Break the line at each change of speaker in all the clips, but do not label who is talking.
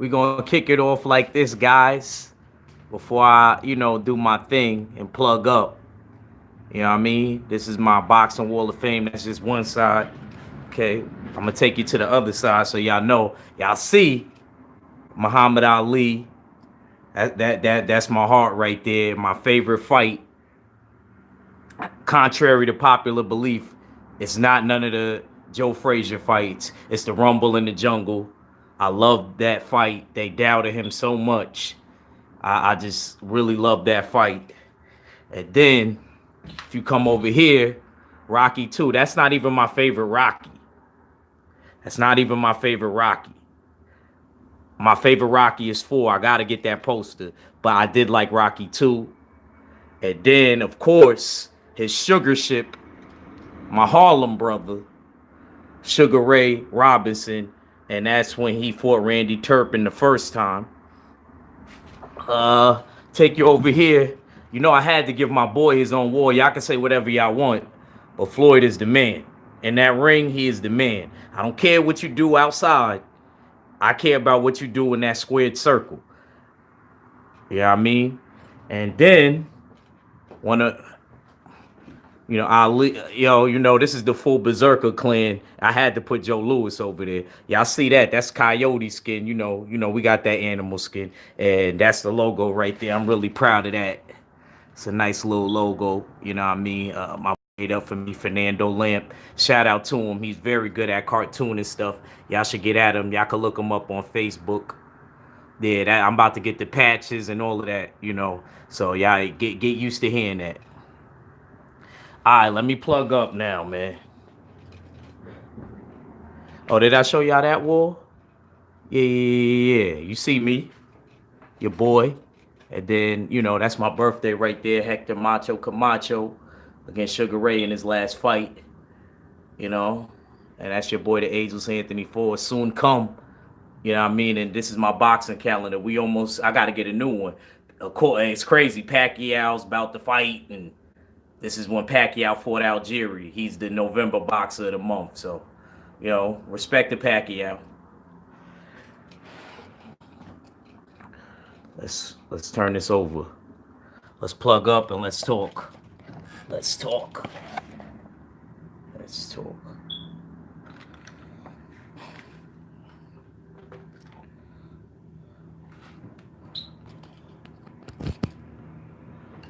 We're gonna kick it off like this, guys. Before I, do my thing and plug up. You know what I mean? This is my boxing wall of fame. That's just one side. Okay. I'm gonna take you to the other side so y'all know. Y'all see Muhammad Ali. That's my heart right there. My favorite fight. Contrary to popular belief, it's not none of the Joe Frazier fights. It's the Rumble in the Jungle. I love that fight. They doubted him so much. I just really love that fight. And then, if you come over here, Rocky 2. That's not even my favorite Rocky. That's not even my favorite Rocky. My favorite Rocky is 4. I got to get that poster. But I did like Rocky 2. And then, of course, his sugar ship, my Harlem brother, Sugar Ray Robinson. And that's when he fought Randy Turpin the first time. Take you over here. You know, I had to give my boy his own war. Y'all can say whatever y'all want, but Floyd is the man. In that ring, he is the man. I don't care what you do outside. I care about what you do in that squared circle. You know what I mean? And then, Ali, this is the full Berserker clan. I had to put Joe Louis over there. Y'all see that? That's coyote skin. We got that animal skin. And that's the logo right there. I'm really proud of that. It's a nice little logo. You know what I mean? My made up for me, Fernando Lamp. Shout out to him. He's very good at cartoon and stuff. Y'all should get at him. Y'all can look him up on Facebook. Yeah, I'm about to get the patches and all of that, So y'all get used to hearing that. All right, let me plug up now, man. Oh, did I show y'all that wall? Yeah. You see me, your boy. And then, that's my birthday right there. Hector Macho Camacho against Sugar Ray in his last fight. And that's your boy, the Ageless Anthony Ford. Soon come. You know what I mean? And this is my boxing calendar. I got to get a new one. Of course, it's crazy. Pacquiao's about to fight. And this is when Pacquiao fought Algieri. He's the November boxer of the month. So, respect to Pacquiao. Let's turn this over. Let's plug up and let's talk. Let's talk.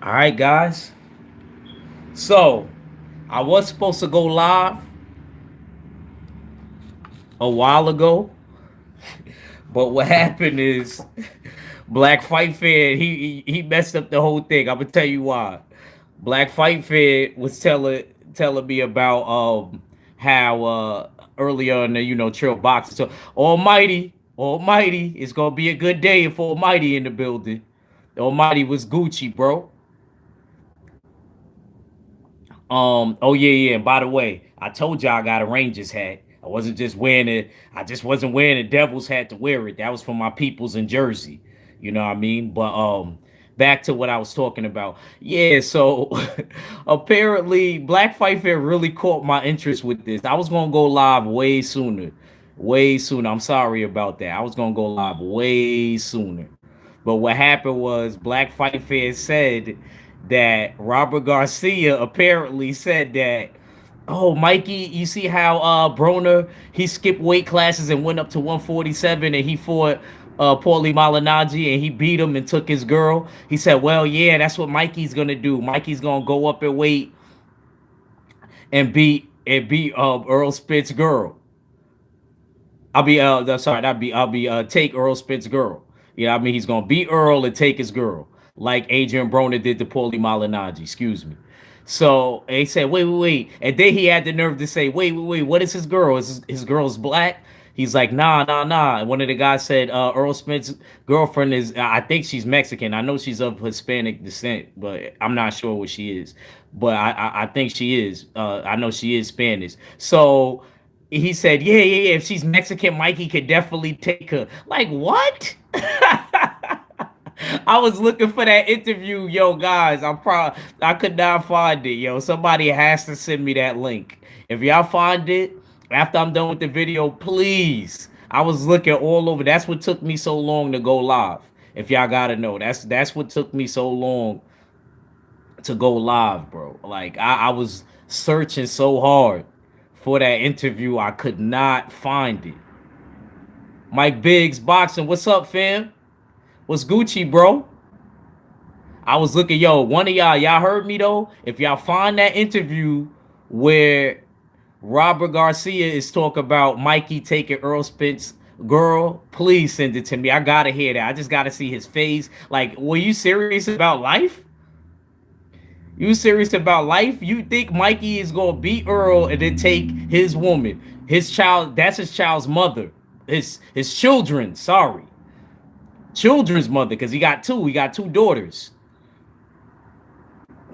All right, guys. So, I was supposed to go live a while ago, but what happened is Black Fight Fan, he messed up the whole thing. I'm gonna tell you why. Black Fight Fan was telling me about how earlier in the Trill Boxing. So Almighty, it's gonna be a good day for Almighty in the building. Almighty was Gucci, bro. Oh yeah. And by the way, I told y'all I got a Rangers hat. I wasn't just wearing it. I just wasn't wearing a Devils hat to wear it. That was for my peoples in Jersey. You know what I mean? But back to what I was talking about. Yeah, so apparently Black Fight Fair really caught my interest with this. I was gonna go live way sooner. Way sooner. I'm sorry about that. I was gonna go live way sooner. But what happened was Black Fight Fair said that Robert Garcia apparently said that, oh, Mikey, you see how Broner, he skipped weight classes and went up to 147 and he fought Paulie Malignaggi and he beat him and took his girl. He said, well, yeah, that's what Mikey's gonna do. Mikey's gonna go up in weight and beat Earl Spitz's girl. I'll be take Earl Spitz's girl. You know what I mean? He's gonna beat Earl and take his girl, like Adrian Broner did to Paulie Malignaggi. Excuse me. So they said, wait. And then he had the nerve to say, wait, what is his girl? Is his girl's black? He's like, nah. And one of the guys said, Earl Smith's girlfriend is, I think she's Mexican. I know she's of Hispanic descent, but I'm not sure what she is. But I think she is. I know she is Spanish. So he said, yeah. If she's Mexican, Mikey could definitely take her. Like, what? I was looking for that interview, yo, guys. I could not find it, yo. Somebody has to send me that link. If y'all find it after I'm done with the video, please. I was looking all over. That's what took me so long to go live. If y'all gotta know, that's what took me so long to go live, bro. Like I was searching so hard for that interview, I could not find it. Mike Biggs boxing, what's up, fam? What's Gucci, bro? I was looking, yo, one of y'all heard me though. If y'all find that interview where Robert Garcia is talking about Mikey taking Earl Spence girl, please send it to me. I gotta hear that. I just gotta see his face. Like, were you serious about life? You serious about life? You think Mikey is gonna beat Earl and then take his woman, his child? That's his child's mother, his children. Sorry, children's mother, because he got two. He got two daughters.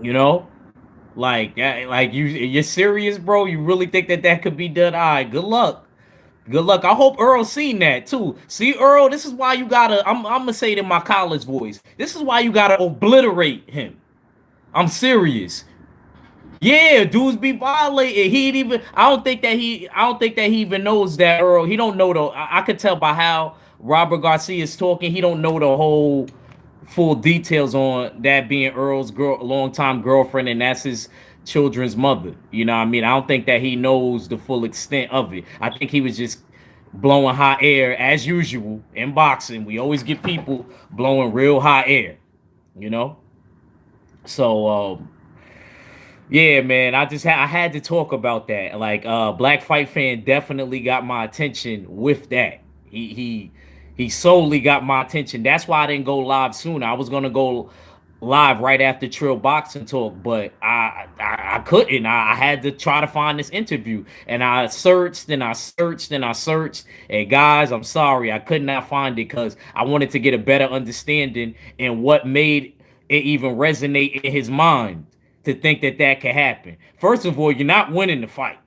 You know, like that. Like you're serious, bro? You really think that that could be done? All right, good luck. Good luck. I hope Earl seen that too. See, Earl, this is why you gotta. I'm gonna say it in my college voice. This is why you gotta obliterate him. I'm serious. Yeah, dudes be violating. He ain't even. I don't think that he. I don't think that he even knows that Earl. He don't know though. I could tell by how Robert Garcia is talking. He don't know the whole full details on that being Earl's longtime girlfriend, and that's his children's mother. You know what I mean? I don't think that he knows the full extent of it. I think he was just blowing hot air as usual in boxing. We always get people blowing real hot air. You know. So yeah, man, I had to talk about that. Like Black Fight Fan definitely got my attention with that. He solely got my attention. That's why I didn't go live sooner. I was gonna go live right after Trill Boxing Talk, but I couldn't. I had to try to find this interview, and I searched and I searched and I searched. And guys, I'm sorry, I could not find it because I wanted to get a better understanding and what made it even resonate in his mind to think that that could happen. First of all, you're not winning the fight.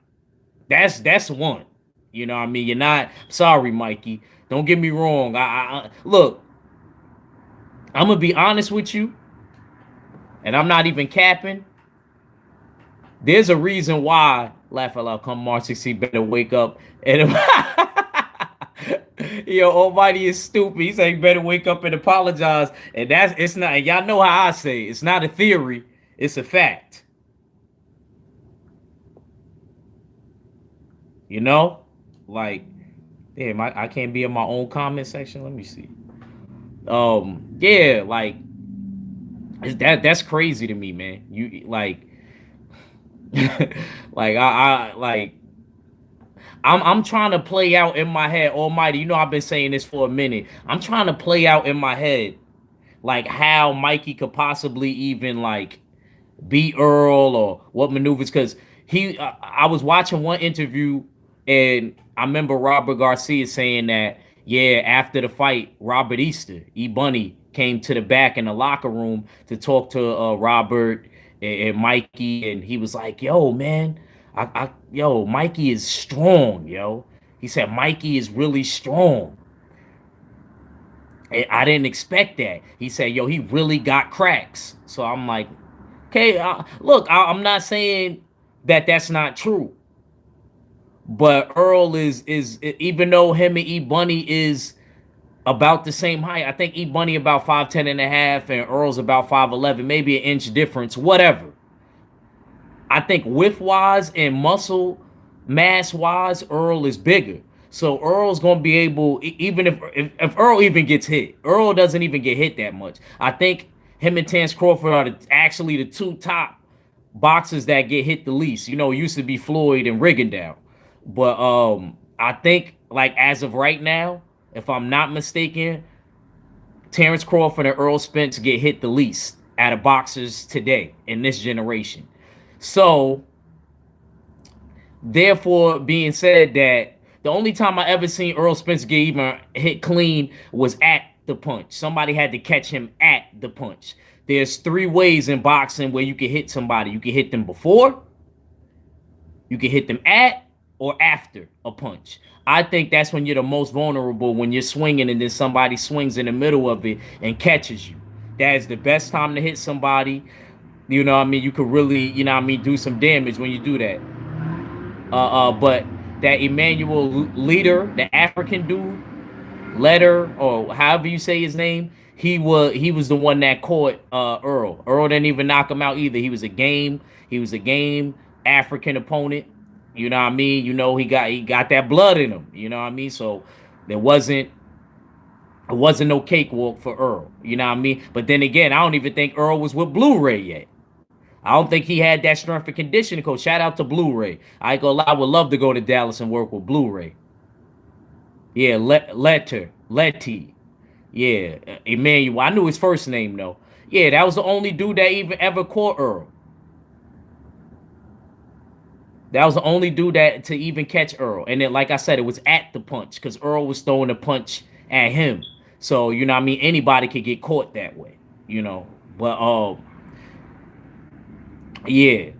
That's one. You know what I mean? You're not. Sorry, Mikey. Don't get me wrong. I look. I'm gonna be honest with you, and I'm not even capping. There's a reason why Laugh Out Loud come March 16 better wake up and yo, Almighty is stupid. He said he better wake up and apologize. And that's it's not. Y'all know how I say it. It's not a theory. It's a fact. You know, like, damn, I can't be in my own comment section. Let me see. Yeah, like, that's crazy to me, man. You like, like I like I'm trying to play out in my head, Almighty. You know, I've been saying this for a minute. I'm trying to play out in my head like how Mikey could possibly even like beat Earl or what maneuvers. Because I was watching one interview and I remember Robert Garcia saying that yeah, after the fight, Robert Easter, E Bunny, came to the back in the locker room to talk to Robert and Mikey, and he was like, "Yo, man, yo, Mikey is strong, yo." He said Mikey is really strong. And I didn't expect that. He said, "Yo, he really got cracks." So I'm like, "Okay, look, I'm not saying that that's not true, but Earl is even though him and E Bunny is about the same height. I think E Bunny about 5'10" and a half, and Earl's about 5'11", maybe an inch difference, whatever. I think width wise and muscle mass wise, Earl is bigger. So Earl's gonna be able, even if Earl even gets hit, Earl doesn't even get hit that much. I think him and Terence Crawford are actually the two top boxers that get hit the least. You know, it used to be Floyd and Rigondeaux, but I think like as of right now, if I'm not mistaken, Terence Crawford and Earl Spence get hit the least out of boxers today in this generation. So, therefore, being said that the only time I ever seen Earl Spence get even hit clean was at the punch. Somebody had to catch him at the punch. There's three ways in boxing where you can hit somebody. You can hit them before, you can hit them at, or after a punch. I think that's when you're the most vulnerable, when you're swinging and then somebody swings in the middle of it and catches you. That is the best time to hit somebody. You know what I mean? You could really, you know what I mean, do some damage when you do that. But that Emmanuel leader, the African dude, Letter or however you say his name, he was the one that caught Earl. Earl didn't even knock him out either. He was a game African opponent. You know what I mean? You know he got that blood in him. You know what I mean? So there wasn't it wasn't no cakewalk for Earl. You know what I mean? But then again, I don't even think Earl was with Blu-ray yet. I don't think he had that strength and conditioning coach. Shout out to Blu-ray. I ain't gonna lie, I would love to go to Dallas and work with Blu-ray. Yeah, Letty. Yeah, Emmanuel. I knew his first name though. Yeah, that was the only dude that even ever caught Earl. That was the only dude that to even catch Earl. And then, like I said, it was at the punch because Earl was throwing a punch at him. So you know, what I mean, anybody could get caught that way. You know, but yeah.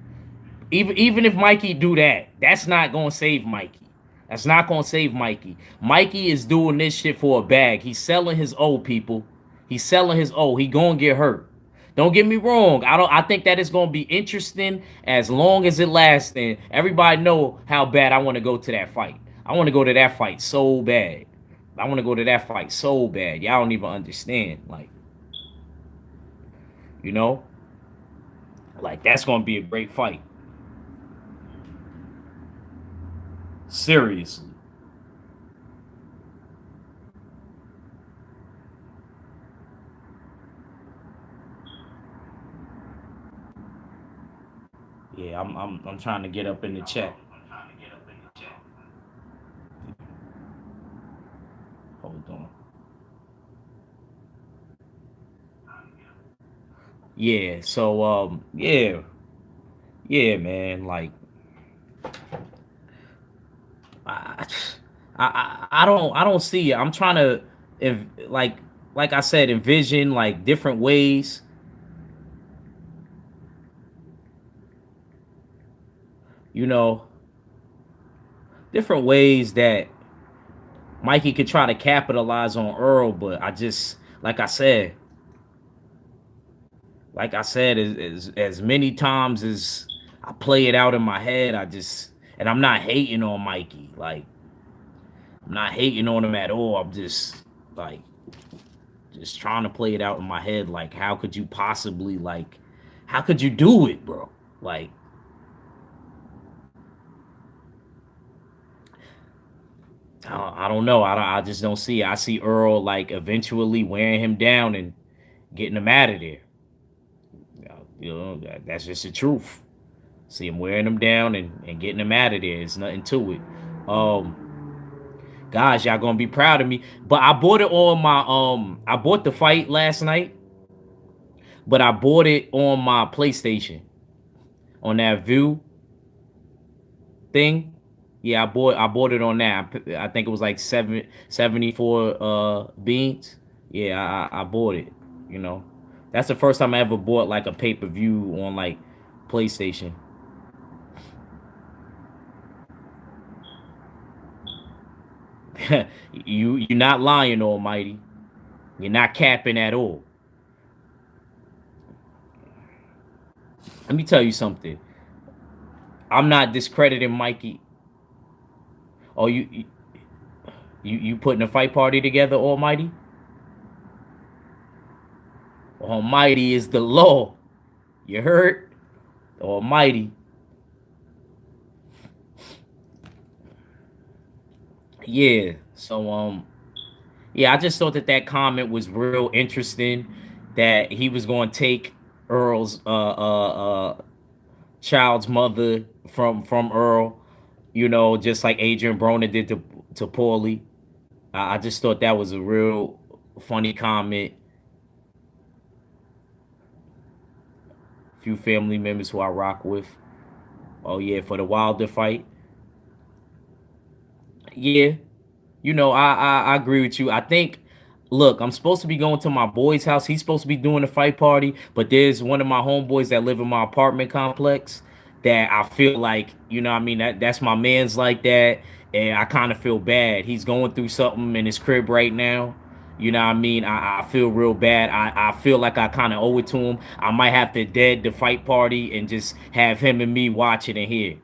Even if Mikey do that, that's not gonna save Mikey. That's not gonna save Mikey. Mikey is doing this shit for a bag. He's selling his old people. He's selling his old. He gonna get hurt. Don't get me wrong. I think that it's gonna be interesting as long as it lasts. And everybody know how bad I want to go to that fight. I want to go to that fight so bad. I want to go to that fight so bad. Y'all don't even understand. You know, like that's gonna be a great fight. Seriously. Yeah, I'm trying to get up in the chat. Hold on. Yeah, so yeah, man. Like I I don't see it. I'm trying to if like I said, envision like different ways, you know, different ways that Mikey could try to capitalize on Earl, but I just like I said, as many times as I play it out in my head, and I'm not hating on Mikey. Like I'm not hating on him at all. I'm like just trying to play it out in my head. Like how could you possibly how could you do it, bro? Like I don't know. I just don't see it. I see Earl like eventually wearing him down and getting him out of there. That's just the truth. See him wearing him down and getting him out of there. There's nothing to it. Guys, y'all gonna be proud of me. But I bought it on my I bought the fight last night, but I bought it on my PlayStation on that View thing. Yeah, I bought it on that. I think it was like 74 beans. Yeah, I bought it. You know, that's the first time I ever bought like a pay-per-view on like PlayStation. You're not lying, Almighty. You're not capping at all. Let me tell you something. I'm not discrediting Mikey. Oh, you putting a fight party together, Almighty? Almighty is the law. You heard? Almighty. Yeah. So yeah, I just thought that comment was real interesting. That he was going to take Earl's child's mother from Earl. You know, just like Adrian Broner did to Paulie. I just thought that was a real funny comment. Few family members who I rock with. Oh yeah, for the Wilder fight. Yeah, you know, I agree with you. I think, look, I'm supposed to be going to my boy's house. He's supposed to be doing a fight party, but there's one of my homeboys that live in my apartment complex that I feel like, you know, what I mean, that's my man's like that, and I kind of feel bad. He's going through something in his crib right now. You know what I mean? I feel real bad. I feel like I kind of owe it to him. I might have to dead the fight party and just have him and me watch it and hear.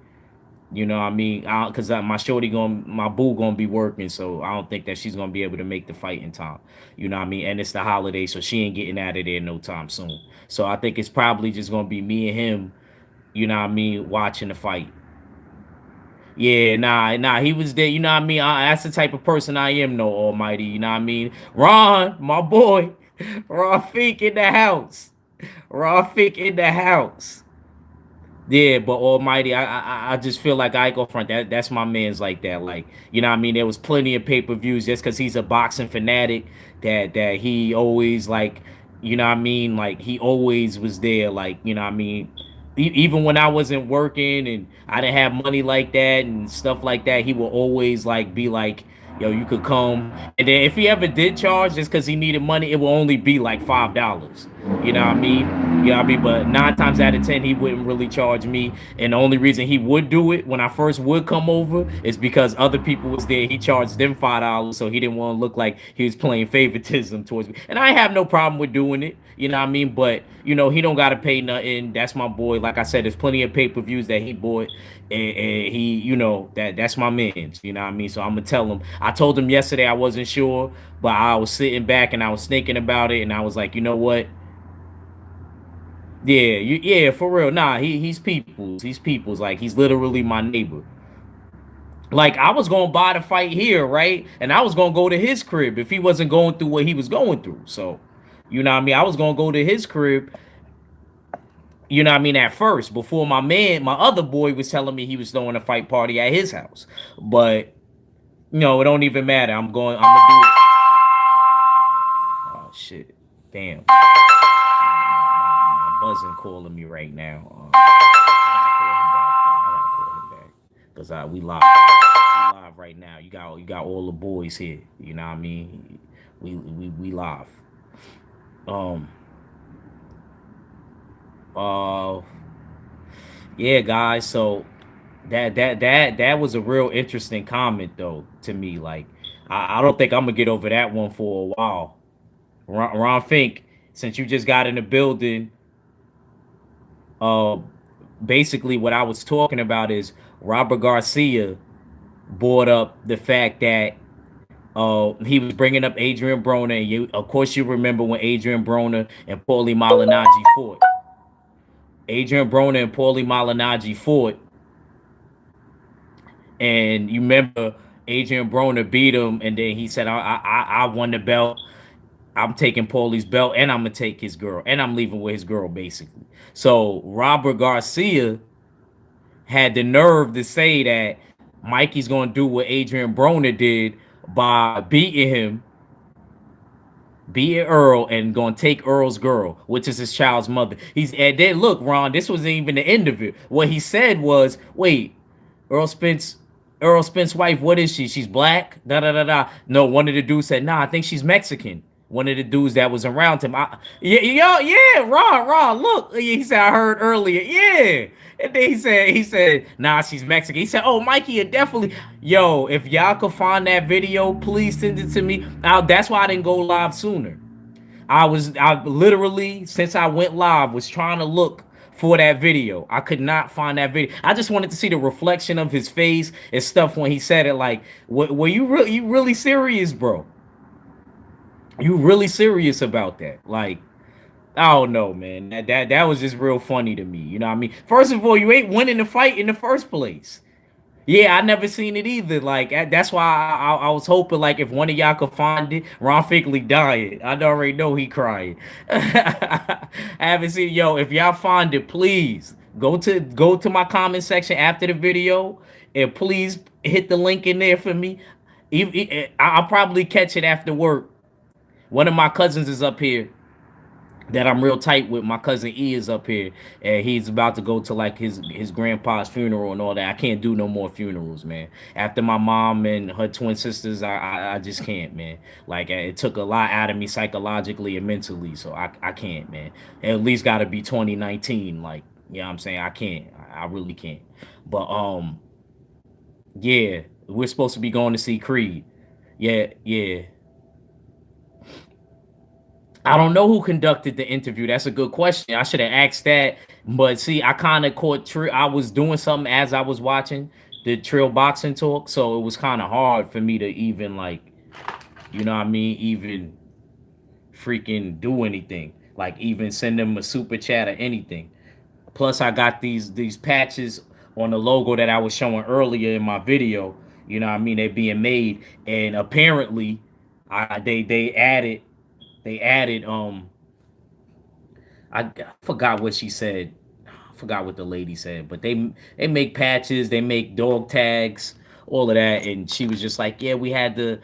You know what I mean? Because my boo gonna be working, so I don't think that she's gonna be able to make the fight in time. You know what I mean? And it's the holiday, so she ain't getting out of there no time soon. So I think it's probably just gonna be me and him. You know what I mean? Watching the fight. Yeah, nah, he was there. You know what I mean? That's the type of person I am, no Almighty. You know what I mean? Ron, my boy, Rafik in the house. Rafik in the house. Yeah, but Almighty, I just feel like I go front. That's my man's like that. Like, you know what I mean? There was plenty of pay-per-views just because he's a boxing fanatic that he always like, you know what I mean? Like he always was there. Like, you know what I mean? Even when I wasn't working and I didn't have money like that and stuff like that, he will always like be like, yo, you could come. And then if he ever did charge just because he needed money, it will only be like $5. You know what I mean? You know what I mean? But 9 times out of 10, he wouldn't really charge me. And the only reason he would do it when I first would come over is because other people was there. He charged them $5, so he didn't want to look like he was playing favoritism towards me. And I have no problem with doing it. You know what I mean? But he don't gotta pay nothing. That's my boy. Like I said, there's plenty of pay-per-views that he bought. And he, that's my man's. You know what I mean? So I'm gonna tell him. I told him yesterday I wasn't sure, but I was sitting back and I was thinking about it, and I was like, you know what? Yeah, for real. Nah, he's people's. He's people's. Like he's literally my neighbor. Like I was gonna buy the fight here, right? And I was gonna go to his crib if he wasn't going through what he was going through. So, you know what I mean? I was gonna go to his crib, you know what I mean, at first, before my other boy was telling me he was throwing a fight party at his house. But it don't even matter. I'm gonna do it. Oh shit. Damn. My buzzing calling me right now. I gotta call him back. Cause we live. We live right now. You got all the boys here. You know what I mean? We live. Um. Uh. Yeah, guys. So that was a real interesting comment though to me. Like, I don't think I'm gonna get over that one for a while. Ron Fink, since you just got in the building, uh, basically what I was talking about is Robert Garcia brought up the fact that he was bringing up Adrian Broner, and of course, you remember when Adrian Broner and Paulie Malignaggi fought. Adrian Broner and Paulie Malignaggi fought, and you remember Adrian Broner beat him, and then he said, I won the belt. I'm taking Paulie's belt, and I'm gonna take his girl, and I'm leaving with his girl, basically." So Robert Garcia had the nerve to say that Mikey's gonna do what Adrian Broner did by beating Earl, and gonna take Earl's girl, which is his child's mother. And then look, Ron, this wasn't even the end of it. What he said was, "Wait, Earl Spence, Earl Spence wife, what is she? She's black? Da da da da." No, one of the dudes said, "Nah, I think she's Mexican." One of the dudes that was around him, yeah, Ron, look, he said, "I heard earlier, yeah." And then he said, "Nah, she's Mexican." He said, "Oh, Mikey, you definitely, yo, if y'all could find that video, please send it to me." That's why I didn't go live sooner. I literally, since I went live, was trying to look for that video. I could not find that video. I just wanted to see the reflection of his face and stuff when he said it. Like, were you really serious, bro? You really serious about that? Like, I don't know, man. That was just real funny to me. You know what I mean? First of all, you ain't winning the fight in the first place. Yeah, I never seen it either. Like that's why I was hoping like if one of y'all could find it, Ron Finkley dying. I already know he crying. I haven't seen Yo, if y'all find it, please go to my comment section after the video and please hit the link in there for me. I'll probably catch it after work. One of my cousins is up here that I'm real tight with. My cousin E is up here, and he's about to go to like his grandpa's funeral and all that. I can't do no more funerals, man. After my mom and her twin sisters, I just can't, man. Like it took a lot out of me psychologically and mentally, so I can't, man. At least got to be 2019, like you know what I'm saying. I can't, I really can't. But yeah, we're supposed to be going to see Creed. Yeah, yeah. I don't know who conducted the interview. That's a good question. I should have asked that. But see, I kind of I was doing something as I was watching the Trill boxing talk, so it was kind of hard for me to even like, you know what I mean, even freaking do anything. Like even send them a super chat or anything. Plus, I got these patches on the logo that I was showing earlier in my video. You know what I mean? They're being made, and apparently, they added I forgot what she said. I forgot what the lady said, but they make patches, they make dog tags, all of that, and she was just like, yeah, we had to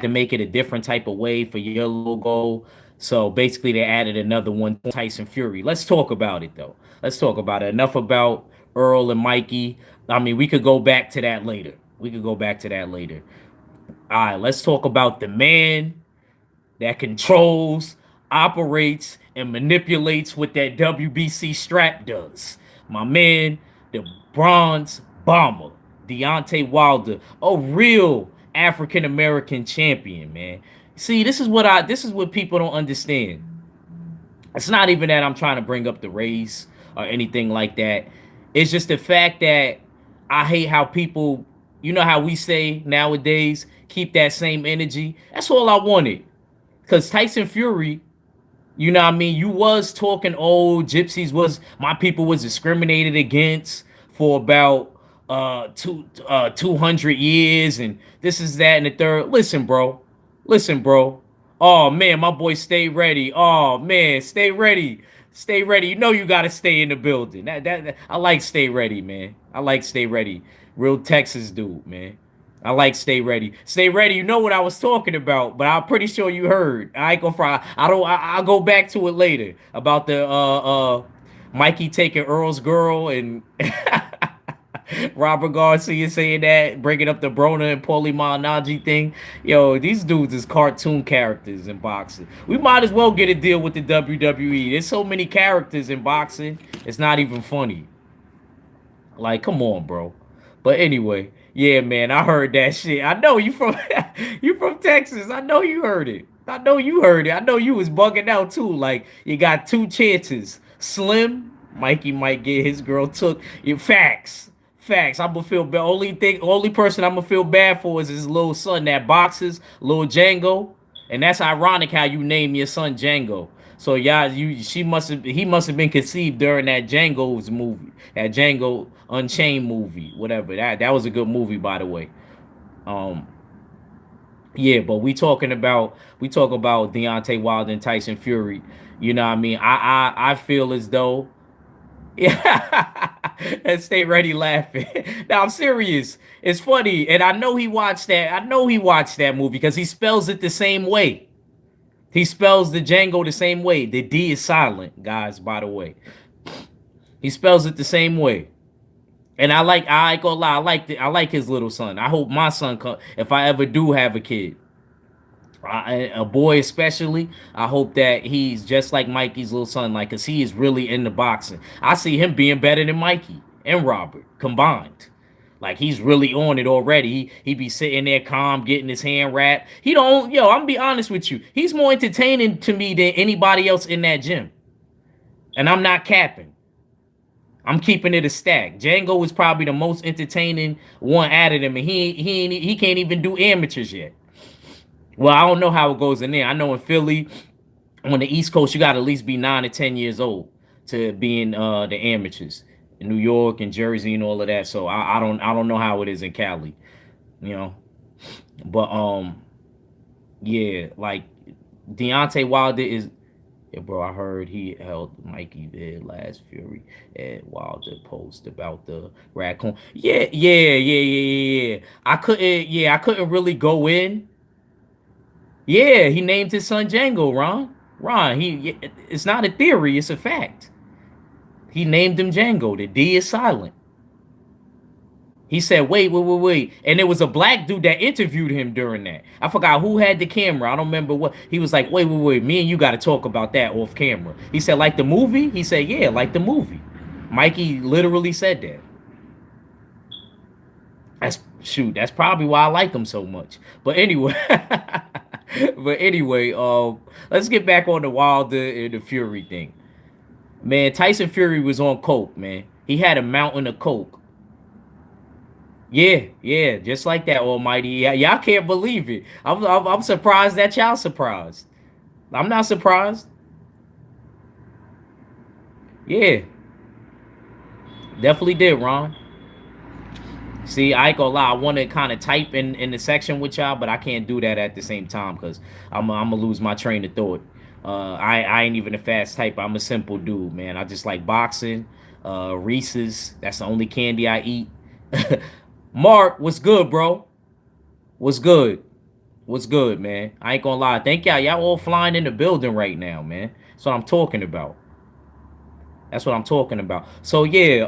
make it a different type of way for your logo. So basically, they added another one, Tyson Fury. Let's talk about it though. Let's talk about it. Enough about Earl and Mikey. I mean, we could go back to that later. We could go back to that later. All right, let's talk about the man that controls, operates, and manipulates what that WBC strap does. My man, the bronze bomber, Deontay Wilder, a real African American champion, man. See, this is what people don't understand. It's not even that I'm trying to bring up the race or anything like that. It's just the fact that I hate how people, you know how we say nowadays, keep that same energy. That's all I wanted. Because Tyson Fury, you know what I mean, you was talking old gypsies was my people was discriminated against for about 200 years and this is that and the third. Listen, bro. Listen, bro. Oh man, my boy stay ready. Oh man, stay ready. Stay ready. You know you gotta stay in the building. I like stay ready, man. I like stay ready. Real Texas dude, man. I like stay ready. Stay ready. You know what I was talking about, but I'm pretty sure you heard. I ain't gonna fry. I don't. I'll go back to it later about the Mikey taking Earl's girl and Robert Garcia saying that, bringing up the Brona and Paulie Malignaggi thing. Yo, these dudes is cartoon characters in boxing. We might as well get a deal with the WWE. There's so many characters in boxing. It's not even funny. Like, come on, bro. But anyway, yeah, man, I heard that shit. I know you from you from Texas. I know you heard it. I know you heard it. I know you was bugging out too. Like you got two chances. Slim, Mikey might get his girl took. You facts. Facts. I'm gonna feel bad. Only person I'm gonna feel bad for is his little son that boxes, little Django. And that's ironic how you name your son Django. So yeah, he must have been conceived during that Django's movie, that Django Unchained movie, whatever. That was a good movie, by the way. Um, yeah, but we talk about Deontay Wilder and Tyson Fury. You know what I mean? I feel as though yeah, and stay ready laughing. Now I'm serious. It's funny, and I know he watched that. I know he watched that movie because he spells it the same way. He spells the Django the same way. The D is silent, guys, by the way. He spells it the same way. And I ain't gonna lie, I like his little son. I hope my son if I ever do have a kid, a boy especially, I hope that he's just like Mikey's little son, like, cause he is really into boxing. I see him being better than Mikey and Robert combined. Like he's really on it already. He be sitting there calm, getting his hand wrapped. He don't, yo, I'm gonna be honest with you. He's more entertaining to me than anybody else in that gym. And I'm not capping. I'm keeping it a stack. Django is probably the most entertaining one out of them, and he can't even do amateurs yet. Well, I don't know how it goes in there. I know in Philly, on the East Coast, you got to at least be 9 or 10 years old to be in the amateurs. In New York and Jersey and all of that. So I don't know how it is in Cali, you know. But yeah, like Deontay Wilder is yeah, bro. I heard he held Mikey vid last Fury at Wilder post about the raccoon. Yeah. I couldn't really go in. Yeah, he named his son Django, Ron. Ron, it's not a theory, it's a fact. He named him Django. The D is silent. He said, wait. And there was a black dude that interviewed him during that. I forgot who had the camera. I don't remember what. He was like, wait. Me and you got to talk about that off camera. He said, like the movie? He said, yeah, like the movie. Mikey literally said that. That's probably why I like him so much. But anyway, But anyway, let's get back on the Wilder and the Fury thing. Man, Tyson Fury was on coke, man. He had a mountain of coke. Yeah, yeah, just like that, Almighty. Yeah, y'all can't believe it. I'm surprised that y'all surprised. I'm not surprised. Yeah, definitely did, Ron. See, I ain't gonna lie. I want to kind of type in the section with y'all, but I can't do that at the same time because I'm gonna lose my train of thought. I ain't even a fast typer. I'm a simple dude, man. I just like boxing. Reese's. That's the only candy I eat. Mark, what's good, bro? What's good? What's good, man? I ain't gonna lie. Thank y'all. Y'all all flying in the building right now, man. That's what I'm talking about. That's what I'm talking about. So yeah,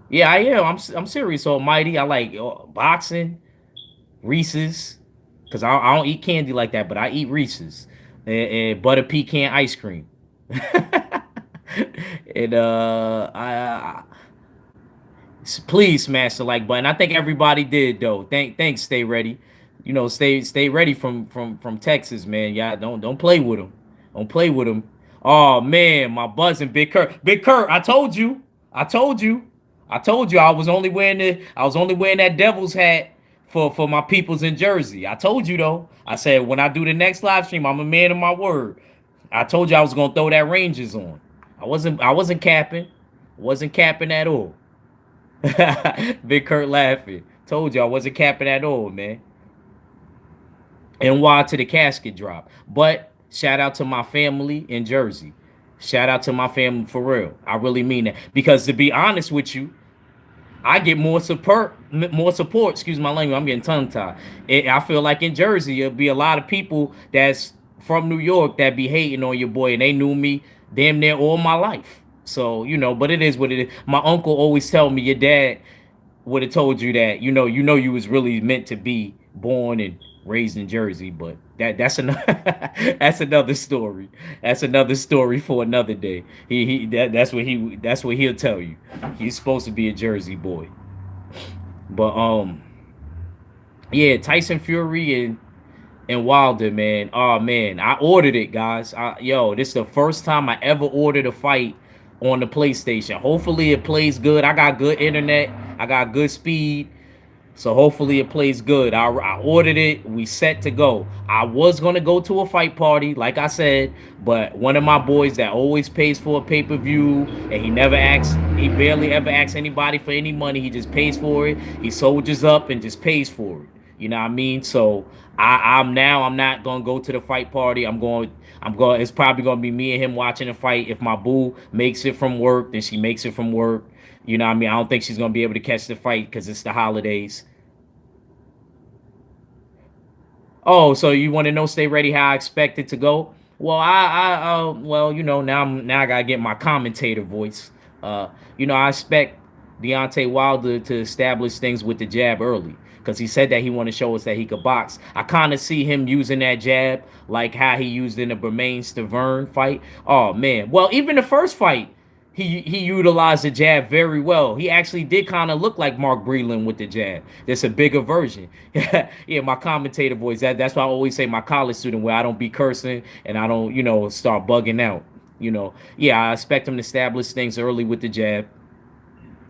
yeah, I am. I'm serious, Almighty. I like boxing, Reese's, cause I don't eat candy like that, but I eat Reese's and butter pecan ice cream. And please smash the like button. I think everybody did though. Thanks. Stay ready. You know, stay ready from Texas, man. Yeah, don't play with them. Don't play with them. Oh man, my buzzing, Big Kurt. Big Kurt, I told you. I told you. I told you I was only wearing that Devil's hat for my peoples in Jersey. I told you though. I said when I do the next live stream, I'm a man of my word. I told you I was gonna throw that Rangers on. I wasn't capping. Wasn't capping at all. Big Kurt laughing. Told you I wasn't capping at all, man. And why to the casket drop. But shout out to my family in Jersey. Shout out to my family for real. I really mean that. Because to be honest with you, I get more support. Excuse my language. I'm getting tongue tied. I feel like in Jersey, there'll be a lot of people that's from New York that be hating on your boy, and they knew me damn near all my life. So but it is what it is. My uncle always tell me your dad would have told you that you was really meant to be born and raised in Jersey, but that's another that's another story. That's another story for another day. That's what he'll tell you. He's supposed to be a Jersey boy. But yeah, Tyson Fury and Wilder, man. Oh man, I ordered it, guys. This is the first time I ever ordered a fight on the PlayStation. Hopefully it plays good. I got good internet. I got good speed. So hopefully it plays good. I ordered it. We set to go. I was gonna go to a fight party, like I said, but one of my boys that always pays for a pay-per-view, and he barely ever asks anybody for any money. He just pays for it. He soldiers up and just pays for it. You know what I mean? So I'm not gonna go to the fight party. I'm going. It's probably gonna be me and him watching the fight. If my boo makes it from work, then she makes it from work. You know what I mean? I don't think she's gonna be able to catch the fight because it's the holidays. Oh, so you want to know? Stay ready. How I expect it to go? Well, now I gotta get my commentator voice. I expect Deontay Wilder to establish things with the jab early because he said that he want to show us that he could box. I kind of see him using that jab like how he used in the Bermain Stavern fight. Oh man, well even the first fight, he utilized the jab very well. He actually did kind of look like Mark Breland with the jab. That's a bigger version. Yeah, my commentator voice. That's why I always say my college student where I don't be cursing and I don't, start bugging out. Yeah, I expect him to establish things early with the jab.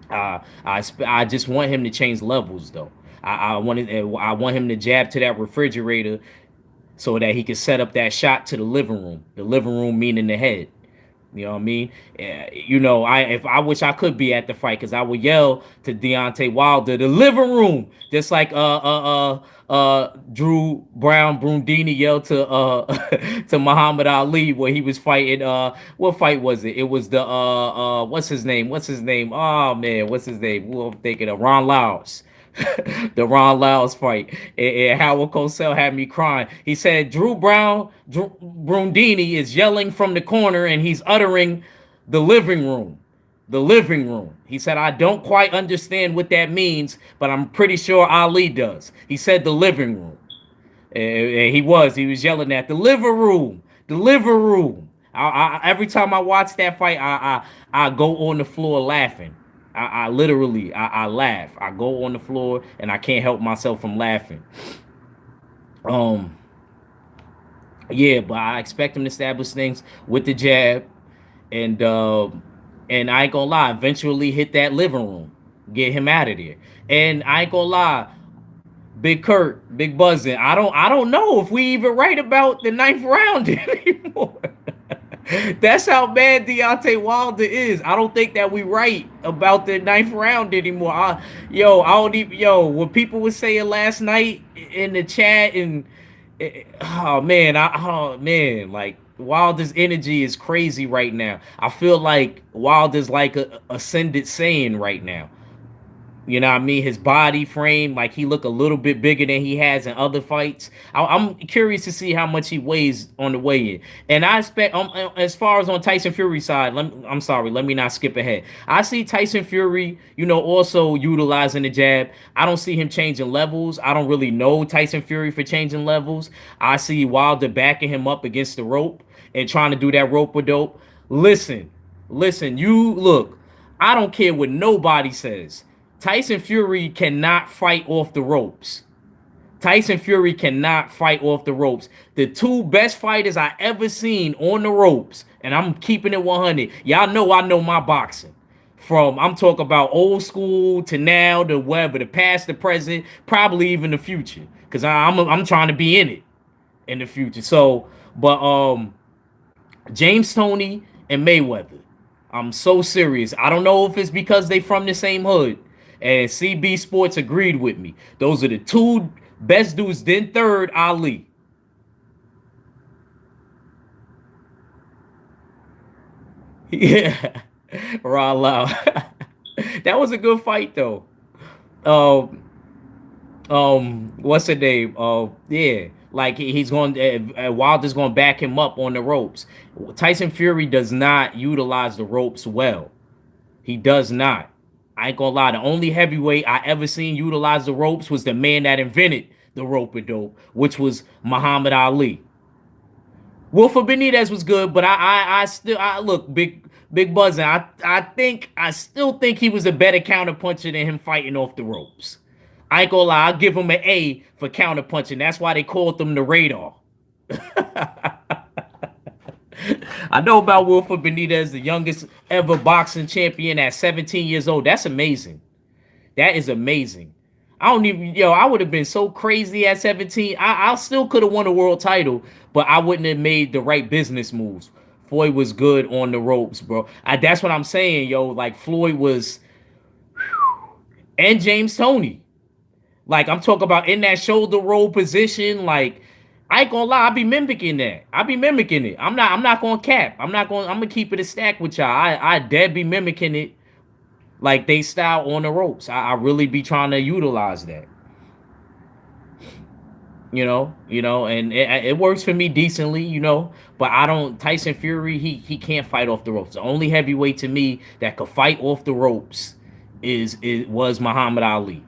I just want him to change levels though. I want him to jab to that refrigerator so that he can set up that shot to the living room. The living room meaning the head. You know what I mean? I wish I could be at the fight because I would yell to Deontay Wilder, the living room, just like Drew Brown Brundini yelled to to Muhammad Ali where he was fighting. What fight was it? It was the what's his name? What's his name? Oh man, what's his name? Who I'm thinking of? Ron Lyles. The Ron Lyles fight. And Howard Cosell had me crying. He said Drew Brundini is yelling from the corner and he's uttering the living room. The living room. He said, I don't quite understand what that means, but I'm pretty sure Ali does. He said the living room. And he was yelling at the living room. The living room. Every time I watch that fight, I go on the floor laughing. I literally I laugh. I go on the floor and I can't help myself from laughing. Um, yeah, but I expect him to establish things with the jab, and I ain't gonna lie, eventually hit that living room, get him out of there. And I ain't gonna lie, Big Kurt, Big Buzzin'. I don't know if we even right about the ninth round anymore. That's how bad Deontay Wilder is. I don't think that we right about the ninth round anymore. I don't even what people were saying last night in the chat and oh man, like Wilder's energy is crazy right now. I feel like Wilder's like a ascended Saiyan right now. You know what I mean? His body frame, like he look a little bit bigger than he has in other fights. I'm curious to see how much he weighs on the weigh-in. And I expect, as far as on Tyson Fury's side, I'm sorry, let me not skip ahead. I see Tyson Fury, also utilizing the jab. I don't see him changing levels. I don't really know Tyson Fury for changing levels. I see Wilder backing him up against the rope and trying to do that rope a dope. Listen, you look. I don't care what nobody says. Tyson Fury cannot fight off the ropes. Tyson Fury cannot fight off the ropes. The two best fighters I ever seen on the ropes, and I'm keeping it 100. Y'all know I know my boxing. From I'm talking about old school to now to whatever, the past, the present, probably even the future. Cause I'm trying to be in it in the future. So, but James Toney and Mayweather. I'm so serious. I don't know if it's because they from the same hood. And CB Sports agreed with me. Those are the two best dudes. Then third, Ali. Yeah. Raw Lau. That was a good fight though. Um, what's the name? Yeah, like he's going. Wilder's going to back him up on the ropes. Tyson Fury does not utilize the ropes well. He does not. I ain't gonna lie. The only heavyweight I ever seen utilize the ropes was the man that invented the rope a dope, which was Muhammad Ali. Wilford Benitez was good, but I still I look big buzzing. I still think he was a better counterpuncher than him fighting off the ropes. I ain't gonna lie. I'll give him an A for counterpunching. That's why they called him the Radar. I know about Wilford Benitez, the youngest ever boxing champion at 17 years old. That's amazing. That is amazing. I don't even, I would have been so crazy at 17. I still could have won a world title, but I wouldn't have made the right business moves. Floyd was good on the ropes, bro. That's what I'm saying, yo. Like Floyd was, and James Toney. Like I'm talking about in that shoulder roll position. Like I ain't gonna lie, I be mimicking that. I be mimicking it. I'm not gonna cap. I'm gonna keep it a stack with y'all. I dead be mimicking it like they style on the ropes. I really be trying to utilize that. And it works for me decently, But I don't. Tyson Fury, he can't fight off the ropes. The only heavyweight to me that could fight off the ropes was Muhammad Ali.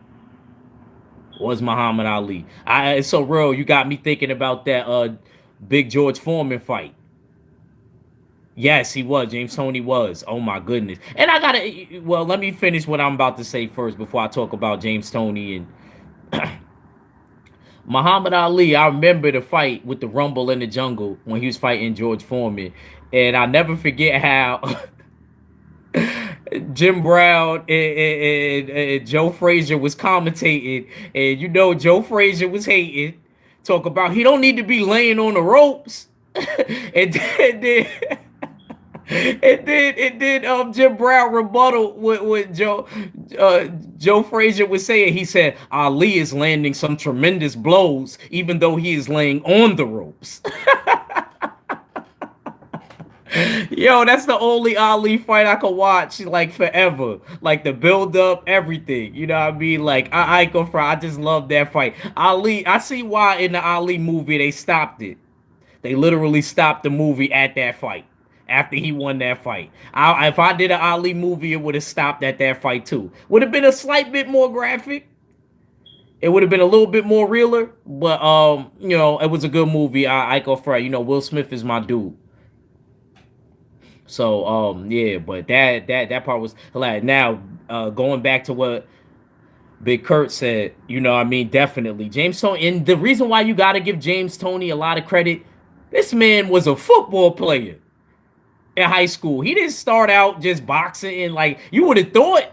Was Muhammad Ali? It's so real. You got me thinking about that Big George Foreman fight. Yes, he was. James Toney was. Oh my goodness. And I gotta. Well, let me finish what I'm about to say first before I talk about James Toney and Muhammad Ali. I remember the fight with the Rumble in the Jungle when he was fighting George Foreman, and I never forget how Jim Brown and Joe Frazier was commentating, and Joe Frazier was hating, talk about he don't need to be laying on the ropes, and then Jim Brown rebuttal with Joe Frazier was saying. He said Ali is landing some tremendous blows, even though he is laying on the ropes. Yo, that's the only Ali fight I could watch like forever. Like the build up, everything. You know what I mean? Like I go for. I just love that fight. Ali, I see why in the Ali movie they stopped it. They literally stopped the movie at that fight after he won that fight. If I did an Ali movie, it would have stopped at that fight too. Would have been a slight bit more graphic. It would have been a little bit more realer, but it was a good movie. I go for it. Will Smith is my dude. So yeah, but that part was hilarious. Now going back to what Big Kurt said, you know what I mean? Definitely. James Toney. And the reason why you got to give James Toney a lot of credit, this man was a football player in high school. He didn't start out just boxing and like you would have thought.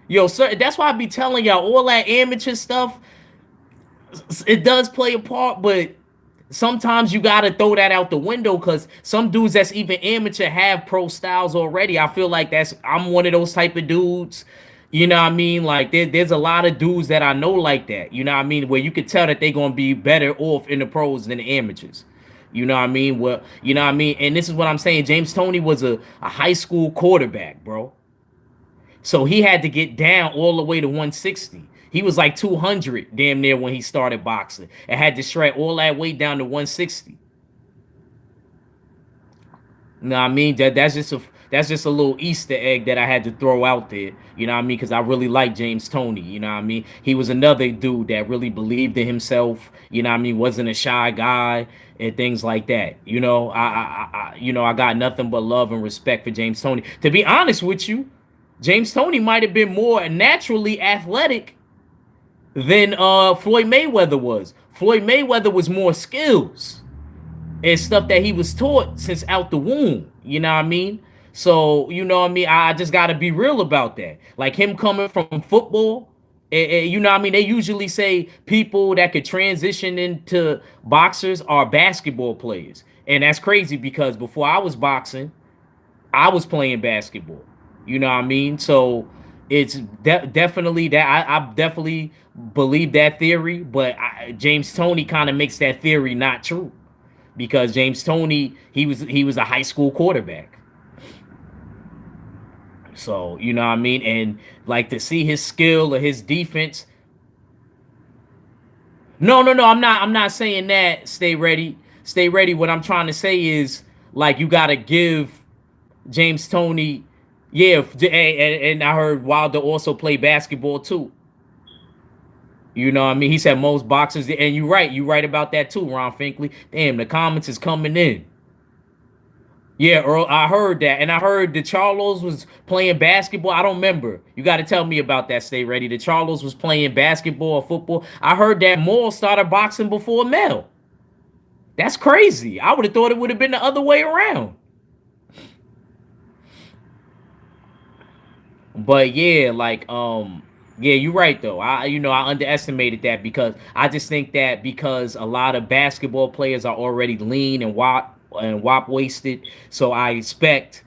Yo, sir, that's why I be telling y'all all that amateur stuff, it does play a part, but sometimes you gotta throw that out the window because some dudes that's even amateur have pro styles already. I feel like I'm one of those type of dudes. You know what I mean? Like there's a lot of dudes that I know like that. You know what I mean? Where you could tell that they're gonna be better off in the pros than the amateurs. You know what I mean? Well, you know what I mean? And this is what I'm saying. James Toney was a high school quarterback, bro. So he had to get down all the way to 160. He was like 200 damn near when he started boxing and had to shred all that weight down to 160. You know what I mean? That's just a little Easter egg that I had to throw out there. You know what I mean? Because I really like James Toney. You know what I mean? He was another dude that really believed in himself. You know what I mean? Wasn't a shy guy and things like that. You know, I got nothing but love and respect for James Toney. To be honest with you, James Toney might have been more naturally athletic than Floyd Mayweather was. Floyd Mayweather was more skills and stuff that he was taught since out the womb. You know what I mean? So, you know what I mean? I just got to be real about that. Like him coming from football, you know what I mean? They usually say people that could transition into boxers are basketball players. And that's crazy because before I was boxing, I was playing basketball. You know what I mean? So it's definitely that I definitely believe that theory, but James Toney kind of makes that theory not true because James Toney he was a high school quarterback. So you know what I mean, and like to see his skill or his defense. No, no, no. I'm not saying that. Stay ready. Stay ready. What I'm trying to say is like you gotta give James Toney. Yeah, and I heard Wilder also play basketball too. You know what I mean? He said most boxers, and you're right. You're right about that too, Ron Finkley. Damn, the comments is coming in. Yeah, Earl, I heard that, and I heard the Charlos was playing basketball. I don't remember. You got to tell me about that. Stay ready. The Charlos was playing basketball or football. I heard that Maul started boxing before Mel. That's crazy. I would have thought it would have been the other way around. But yeah, like yeah, you're right though. I underestimated that because I just think that because a lot of basketball players are already lean and wop wasted, so I expect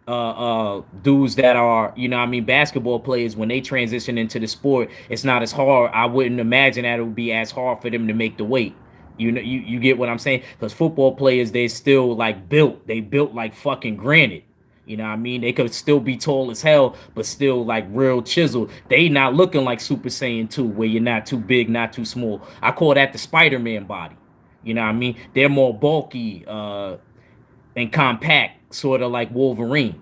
dudes that are, you know what I mean, basketball players, when they transition into the sport, it's not as hard. I wouldn't imagine that it would be as hard for them to make the weight. You know, you get what I'm saying? Because football players, they still like built. They built like fucking granite. You know what I mean? They could still be tall as hell, but still like real chisel. They not looking like Super Saiyan 2, where you're not too big, not too small. I call that the Spider-Man body. You know what I mean? They're more bulky and compact, sort of like Wolverine.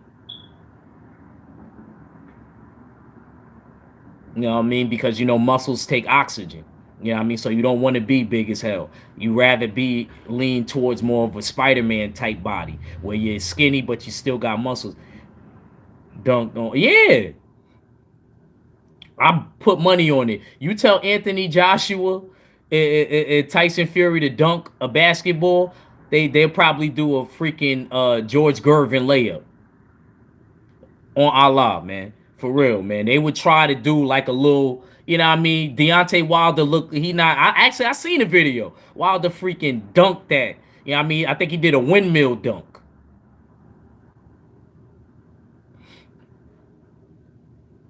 You know what I mean? Because you know muscles take oxygen. You know what I mean? So you don't want to be big as hell. You rather be lean towards more of a Spider-Man type body where you're skinny but you still got muscles. Don't yeah. I put money on it. You tell Anthony Joshua and Tyson Fury to dunk a basketball, they'll probably do a freaking George Gervin layup on Allah, man. For real, man. They would try to do like a little, you know what I mean? Deontay Wilder look, he not, I seen a video. Wilder freaking dunked that. You know what I mean? I think he did a windmill dunk.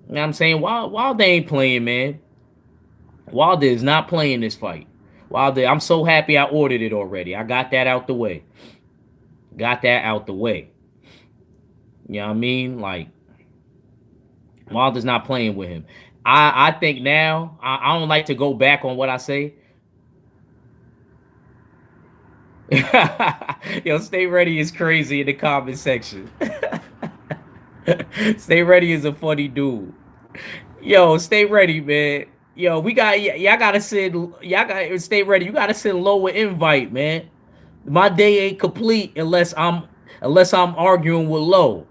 You know what I'm saying? Wilder ain't playing, man. Wilder is not playing this fight. Wilder, I'm so happy I ordered it already. I got that out the way. Got that out the way. You know what I mean? Like, Wilder's not playing with him. I think now, I don't like to go back on what I say. Yo, stay ready is crazy in the comment section. Stay ready is a funny dude. Yo, stay ready, man. Yo, we got y'all gotta send y'all got stay ready. You gotta send lower invite, man. My day ain't complete unless I'm arguing with low.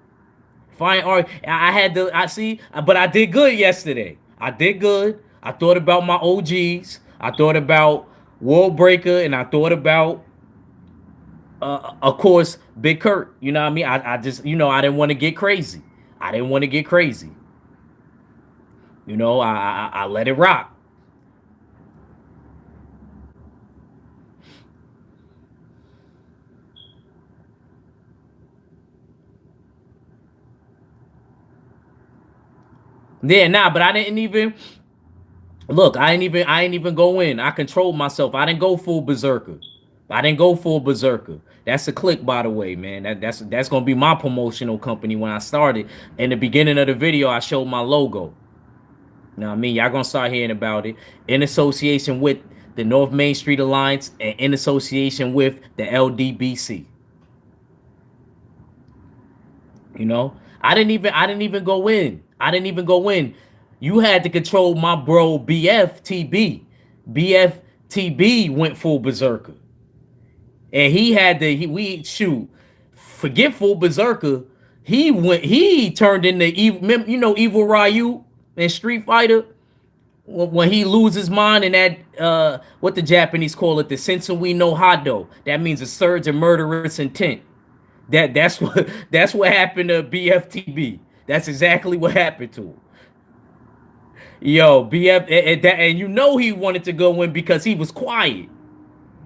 If I ain't argue, I had to I see, but I did good yesterday. I did good. I thought about my OGs. I thought about World Breaker, and I thought about, of course, Big Kurt. You know what I mean? I just, I didn't want to get crazy. I didn't want to get crazy. I let it rock. Yeah, nah, but I didn't even look. I ain't even go in. I controlled myself. I didn't go full berserker. I didn't go full berserker. That's a click, by the way, man. That's gonna be my promotional company when I started. In the beginning of the video, I showed my logo. You know what I mean? Y'all gonna start hearing about it in association with the North Main Street Alliance and in association with the LDBC. I didn't even go in. I didn't even go in. You had to control my bro BFTB. BFTB went full berserker. And he had to we shoot. Forget full berserker. He turned into evil, evil Ryu in Street Fighter when he loses his mind and that what the Japanese call it, the Sensui no Hado. That means a surge of murderous intent. That's what happened to BFTB. That's exactly what happened to him. Yo, BF and he wanted to go in because he was quiet.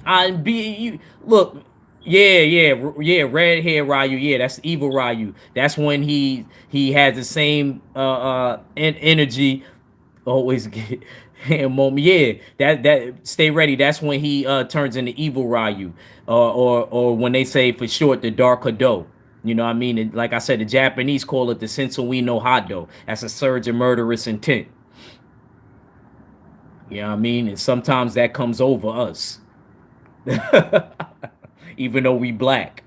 And B you look, yeah, red hair Ryu. Yeah, that's evil Ryu. That's when he has the same energy. Always get a moment. Yeah, that stay ready. That's when he turns into evil Ryu, or when they say for short the Dark Hado. You know what I mean? And like I said, the Japanese call it the Sensui no Hado. That's a surge of murderous intent. You know what I mean? And sometimes that comes over us, even though we black.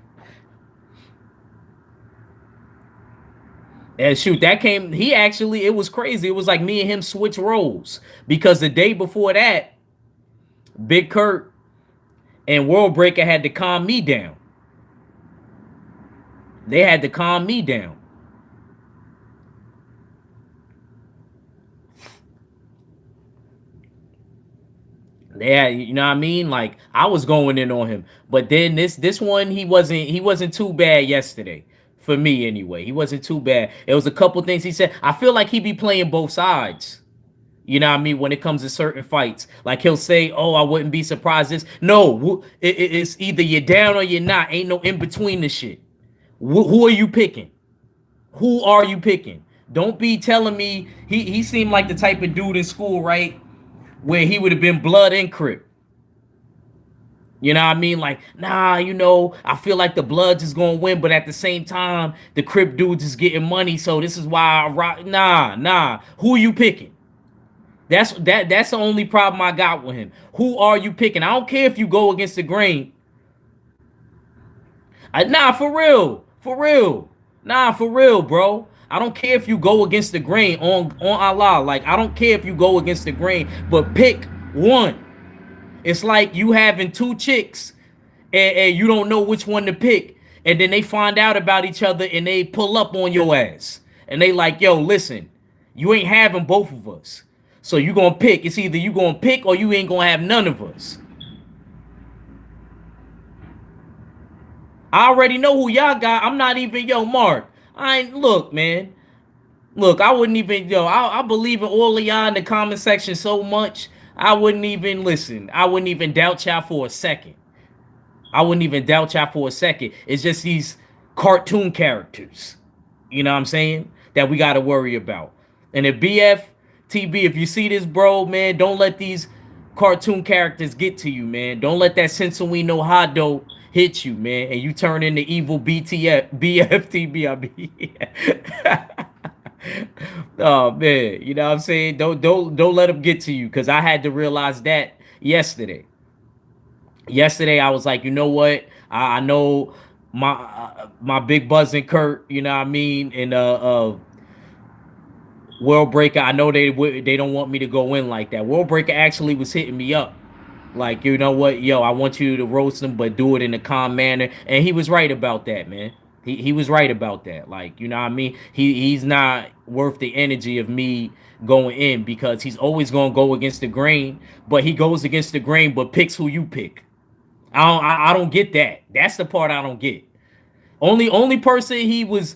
And shoot, that came. He actually, it was crazy. It was like me and him switch roles because the day before that, Big Kurt and World Breaker had to calm me down. They had to calm me down. Yeah, you know what I mean? Like I was going in on him. But then this one he wasn't too bad yesterday. For me anyway. He wasn't too bad. It was a couple things he said. I feel like he be playing both sides. You know what I mean? When it comes to certain fights, like he'll say, "Oh, I wouldn't be surprised." This no, it's either you're down or you're not. Ain't no in between the shit. Who are you picking? Who are you picking? Don't be telling me he seemed like the type of dude in school, right? Where he would have been blood and crip. You know what I mean? Like, nah, I feel like the Bloods is gonna win, but at the same time, the Crip dudes is getting money, so this is why I rock. Nah. Who are you picking? That's the only problem I got with him. Who are you picking? I don't care if you go against the grain. Nah, for real. For real. Nah, for real, bro. I don't care if you go against the grain on Allah. Like, I don't care if you go against the grain, but pick one. It's like you having two chicks and you don't know which one to pick. And then they find out about each other and they pull up on your ass. And they like, yo, listen, you ain't having both of us. So you gonna pick. It's either you gonna pick or you ain't gonna have none of us. I already know who y'all got. I'm not even, yo, Mark. I ain't, look, man. Look, I wouldn't even, I believe in all of y'all in the comment section so much. I wouldn't even listen. I wouldn't even doubt y'all for a second. I wouldn't even doubt y'all for a second. It's just these cartoon characters, you know what I'm saying, that we got to worry about. And if BFTB, if you see this, bro, man, don't let these cartoon characters get to you, man. Don't let that Sensui no Hado hit you, man, and you turn into evil BFTB. I mean, oh man, you know what I'm saying? Don't let them get to you, because I had to realize that yesterday. Yesterday I was like, you know what? I know my big buzzing Kurt, you know what I mean, and World Breaker. I know they don't want me to go in like that. World Breaker actually was hitting me up. Like, you know what, yo, I want you to roast him, but do it in a calm manner. And he was right about that, man. He was right about that. Like, you know what I mean? He's not worth the energy of me going in because he's always gonna go against the grain, but he goes against the grain but picks who you pick. I don't get that. That's the part I don't get. Only person he was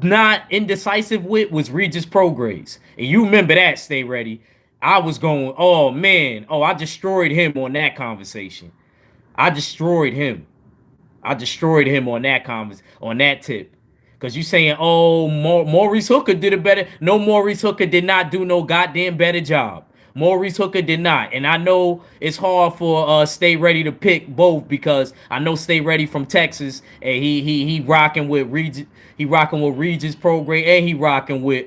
not indecisive with was Regis Prograis. And you remember that, stay ready. I was going, oh man, oh, I destroyed him on that conversation. I destroyed him. I destroyed him on that on that tip. Cause you saying, oh, Maurice Hooker did a better. No, Maurice Hooker did not do no goddamn better job. Maurice Hooker did not. And I know it's hard for Stay Ready to pick both because I know Stay Ready from Texas and he rocking with Regis Prograde and he rocking with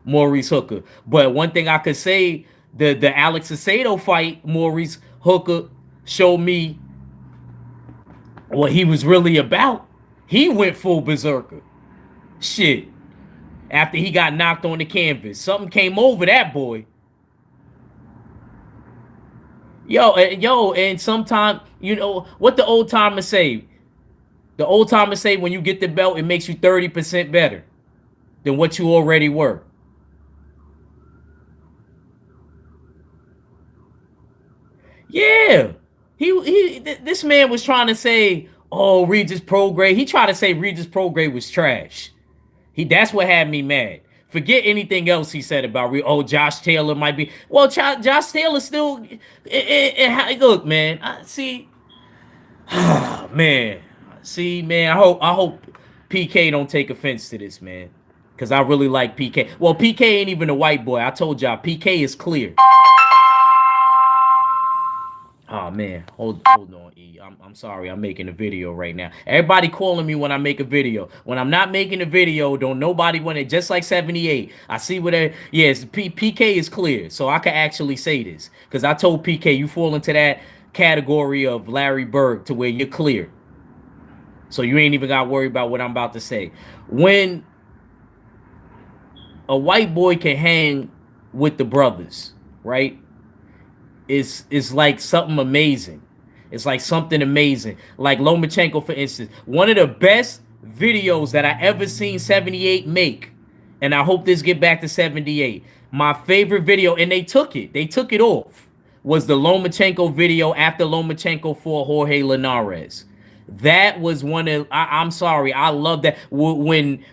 Maurice Hooker. But one thing I could say, the Alex Acedo fight, Maurice Hooker showed me what he was really about. He went full berserker. Shit. After he got knocked on the canvas, something came over that boy. And sometimes, you know, what the old timers say? The old timers say when you get the belt, it makes you 30% better than what you already were. Yeah. This man was trying to say, oh, Regis Prograde. He tried to say Regis Prograde was trash. That's what had me mad. Forget anything else he said about Josh Taylor might be. Well, Josh Taylor still. Look, man. See, man. See, man. I hope PK don't take offense to this, man. Cause I really like PK. Well, PK ain't even a white boy. I told y'all PK is clear. Oh man, hold on, E. I'm sorry, I'm making a video right now. Everybody calling me when I make a video. When I'm not making a video, don't nobody want it. Just like 78. I see what yes, PK is clear, so I can actually say this. Because I told PK you fall into that category of Larry Bird to where you're clear. So you ain't even gotta worry about what I'm about to say. When a white boy can hang with the brothers, right? Is like something amazing. It's like something amazing. Like Lomachenko, for instance, one of the best videos that I ever seen 78 make, and I hope this get back to 78. My favorite video, and they took it off, was the Lomachenko video after Lomachenko fought Jorge Linares. That was one of I'm sorry, I love that when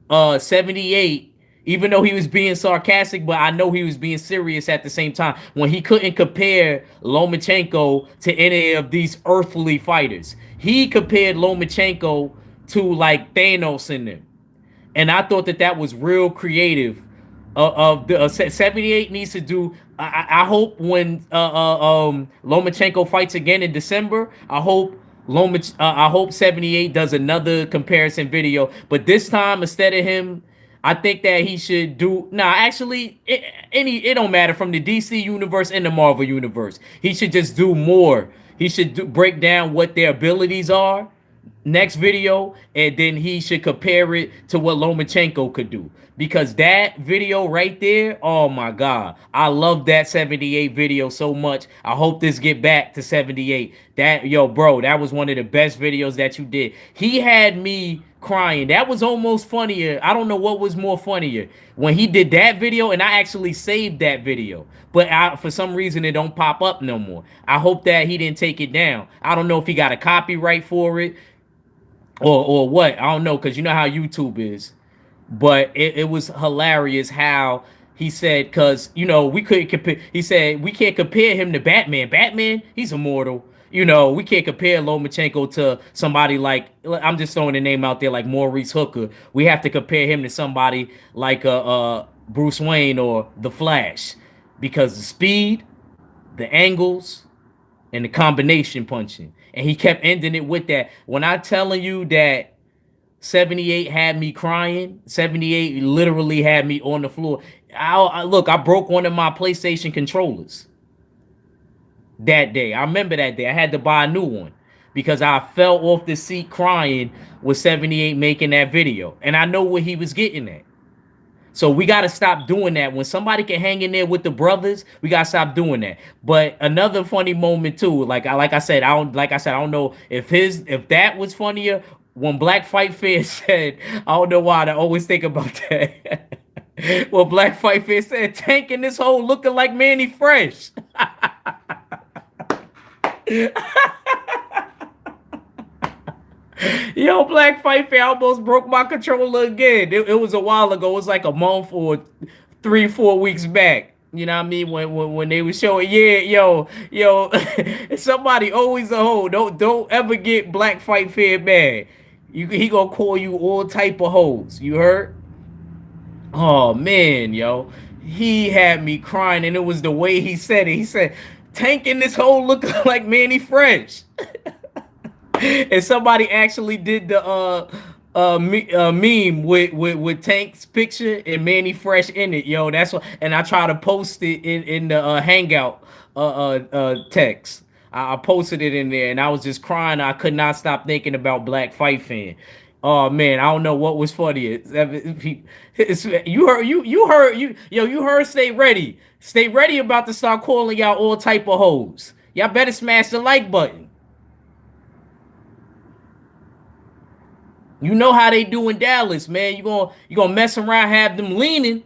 78, even though he was being sarcastic, but I know he was being serious at the same time. When he couldn't compare Lomachenko to any of these earthly fighters, he compared Lomachenko to like Thanos in them, and I thought that was real creative. Of the 78 needs to do. I hope when Lomachenko fights again in December, I hope 78 does another comparison video, but this time instead of him, I think that he should do. Nah, actually, it don't matter from the DC universe and the Marvel universe. He should just do more. He should break down what their abilities are next video, and then he should compare it to what Lomachenko could do. Because that video right there, oh my God, I love that 78 video so much. I hope this get back to 78. Bro, that was one of the best videos that you did. He had me crying. That was almost funnier. I don't know what was more funnier when he did that video, and I actually saved that video, but for some reason it don't pop up no more. I hope that he didn't take it down. I don't know if he got a copyright for it or what. I don't know, because you know how YouTube is. But it was hilarious how he said, because we couldn't compare. He said we can't compare him to Batman. Batman, he's immortal. We can't compare Lomachenko to somebody like, I'm just throwing a name out there, like Maurice Hooker. We have to compare him to somebody like Bruce Wayne or The Flash, because the speed, the angles, and the combination punching. And he kept ending it with that. When I'm telling you that 78 had me crying, 78 literally had me on the floor. I broke one of my PlayStation controllers that day. I remember that day. I had to buy a new one because I fell off the seat crying with 78 making that video. And I know what he was getting at. So we got to stop doing that. When somebody can hang in there with the brothers, we got to stop doing that. But another funny moment too, like I said, I don't know if that was funnier when Black Fight Fan said, I don't know why I always think about that. Well, Black Fight Fan said, Tank in this hole looking like Manny Fresh. Yo, Black Fight Fan almost broke my controller again. It was a while ago. It was like a month or 3, 4 weeks back. You know what I mean? When they were showing, yeah, yo, somebody always a hoe. Don't ever get Black Fight Fan mad. He gonna call you all type of hoes. You heard? Oh man, yo, he had me crying, and it was the way he said it. He said, "Tank in this hole looking like Manny Fresh." And somebody actually did the meme with Tank's picture and Manny Fresh in it, yo. That's what, and I try to post it in the Hangout text. I posted it in there, and I was just crying. I could not stop thinking about Black Fight Fan. Oh man, I don't know what was funnier. You heard you heard Stay Ready. Stay Ready about to start calling y'all all type of hoes. Y'all better smash the like button. You know how they do in Dallas, man. You gonna mess around, have them leaning.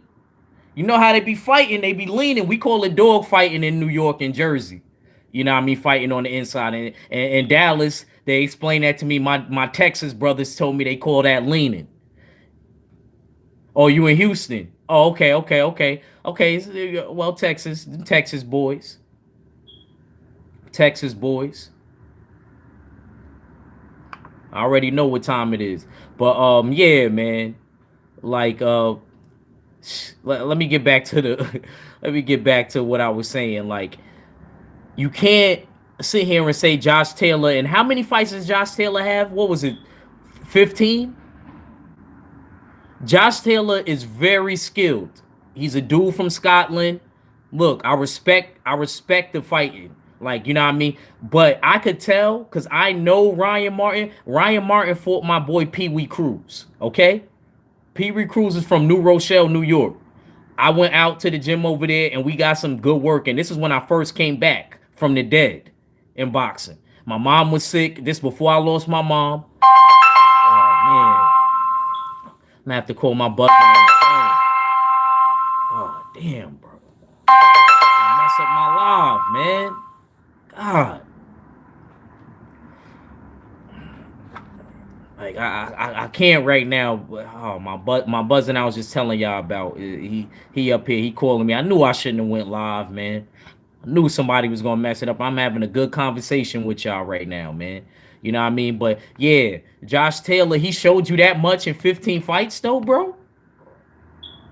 You know how they be fighting, they be leaning. We call it dog fighting in New York and Jersey. You know what I mean? Fighting on the inside. And Dallas, they explained that to me. My Texas brothers told me they call that leaning. Oh, you in Houston? Oh, okay. Well, Texas boys. Texas boys. I already know what time it is. But yeah, man. Like let me get back to the let me get back to what I was saying. Like, you can't sit here and say Josh Taylor, and how many fights does Josh Taylor have? What was it? 15? Josh Taylor is very skilled. He's a dude from Scotland. Look, I respect the fighting. Like, you know what I mean? But I could tell because I know Ryan Martin. Ryan Martin fought my boy Pee Wee Cruz. Okay? Pee Wee Cruz is from New Rochelle, New York. I went out to the gym over there and we got some good work. And this is when I first came back from the dead in boxing. My mom was sick. This before I lost my mom. Oh man. I'm gonna have to call my butler on the phone. Oh damn, bro. I mess up my life, man. God. Like I can't right now. Oh my buzzing I was just telling y'all about. He up here. He calling me. I knew I shouldn't have went live, man. I knew somebody was gonna mess it up. I'm having a good conversation with y'all right now, man. You know what I mean? But yeah, Josh Taylor, he showed you that much in 15 fights, though, bro.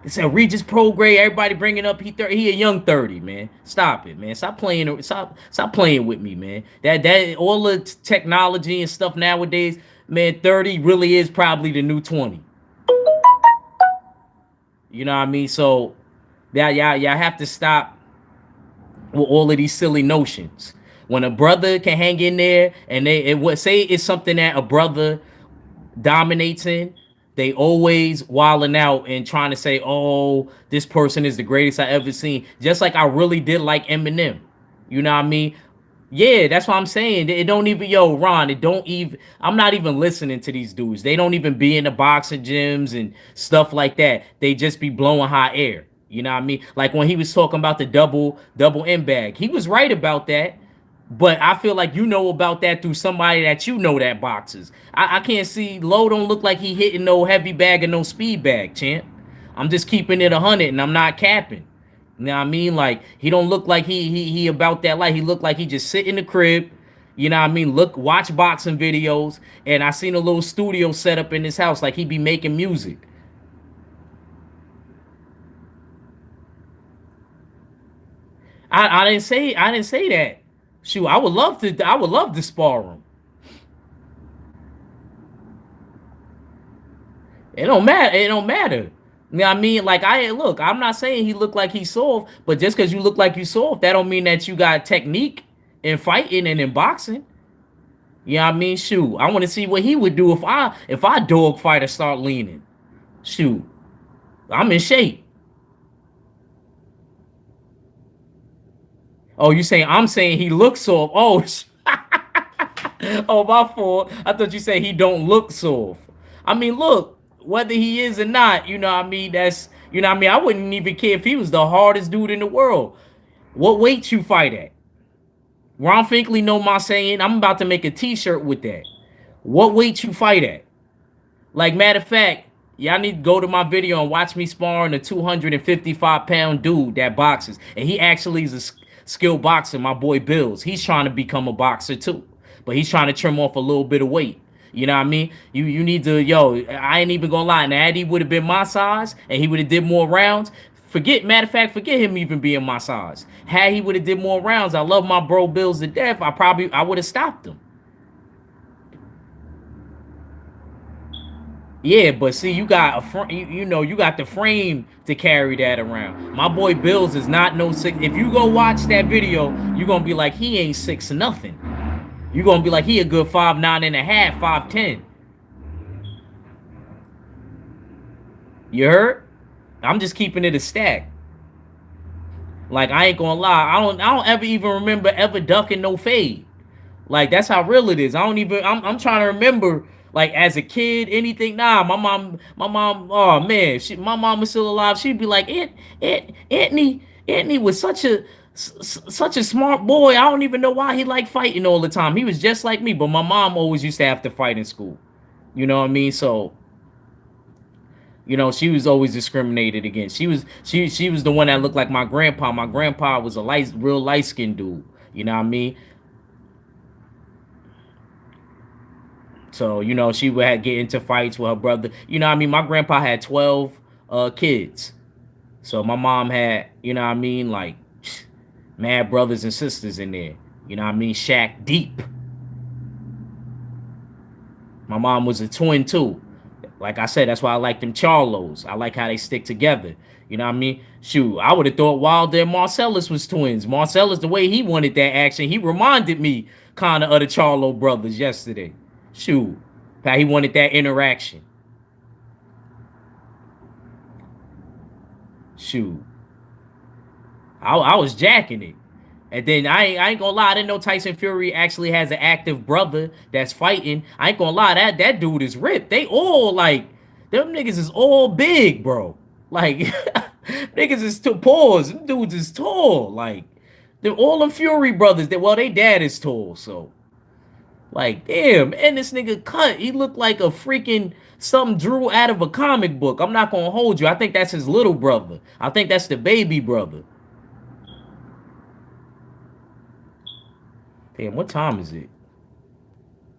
It's a Regis Pro grade. Everybody bringing up he a young 30, man. Stop it, man. Stop playing with me, man. That all the technology and stuff nowadays, man. 30 really is probably the new 20. You know what I mean? So that y'all have to stop with all of these silly notions. When a brother can hang in there and it would say it's something that a brother dominates in, they always wilding out and trying to say, "Oh, this person is the greatest I ever seen." Just like I really did like Eminem. You know what I mean? Yeah, that's what I'm saying. It don't even, yo, Ron, it don't even, I'm not even listening to these dudes. They don't even be in the boxing gyms and stuff like that. They just be blowing hot air. You know what I mean? Like when he was talking about the double M bag. He was right about that. But I feel like you know about that through somebody that you know that boxes. I can't see Low don't look like he hitting no heavy bag or no speed bag, champ. I'm just keeping it 100 and I'm not capping. You know what I mean? Like he don't look like he about that life. He look like he just sit in the crib. You know what I mean? Watch boxing videos, and I seen a little studio set up in his house, like he be making music. I didn't say that. Shoot, I would love to spar him. It don't matter. It don't matter. You know what I mean? Like look, I'm not saying he looked like he's soft, but just because you look like you soft, that don't mean that you got technique in fighting and in boxing. You know what I mean? Shoot, I want to see what he would do if I dog fight or start leaning. Shoot, I'm in shape. Oh, you saying I'm saying he looks soft? Oh, Oh, my fault. I thought you said he don't look soft. I mean, look, whether he is or not, you know what I mean? That's, you know what I mean? I wouldn't even care if he was the hardest dude in the world. What weight you fight at? Ron Finkley know my saying. I'm about to make a t-shirt with that. What weight you fight at? Like, matter of fact, y'all need to go to my video and watch me sparring a 255-pound dude that boxes. And he actually is a skilled boxer, my boy Bills. He's trying to become a boxer too. But he's trying to trim off a little bit of weight. You know what I mean? You need to, yo, I ain't even gonna lie. Now, Eddie would have been my size and he would have did more rounds. Matter of fact, forget him even being my size. Had he would have did more rounds, I love my bro Bills to death. I would have stopped him. Yeah, but see, you got you know, you got the frame to carry that around. My boy Bills is not no six. If you go watch that video, you're gonna be like, he ain't six nothing. You're gonna be like, he a good 5'9" and a half, 5'10". You heard? I'm just keeping it a stack. Like, I ain't gonna lie, I don't ever even remember ever ducking no fade. Like, that's how real it is. I don't even. I'm trying to remember. Like, as a kid, anything. Nah, my mom. Oh man, my mom was still alive. She'd be like, Anthony was such a smart boy. I don't even know why he liked fighting all the time. He was just like me. But my mom always used to have to fight in school. You know what I mean? So, you know, she was always discriminated against. She was the one that looked like my grandpa. My grandpa was a real light skinned dude. You know what I mean? So, you know, she would get into fights with her brother. You know what I mean? My grandpa had 12 kids. So my mom had, you know what I mean, like mad brothers and sisters in there. You know what I mean? Shack deep. My mom was a twin too. Like I said, that's why I like them Charlos. I like how they stick together. You know what I mean? Shoot, I would have thought Wilder and Marcellus was twins. Marcellus, the way he wanted that action, he reminded me kind of the Charlo brothers yesterday. Shoot, how he wanted that interaction. Shoot, I was jacking it. And then I ain't gonna lie, I didn't know Tyson Fury actually has an active brother that's fighting. I ain't gonna lie, that dude is ripped. They all like them niggas is all big, bro. Like niggas is too pause. Them dudes is tall. Like they're all the Fury brothers. That well, they dad is tall, so like damn. And this nigga cut. He looked like a freaking something drew out of a comic book. I'm not gonna hold you. I think that's his little brother. I think that's the baby brother. Damn, what time is it?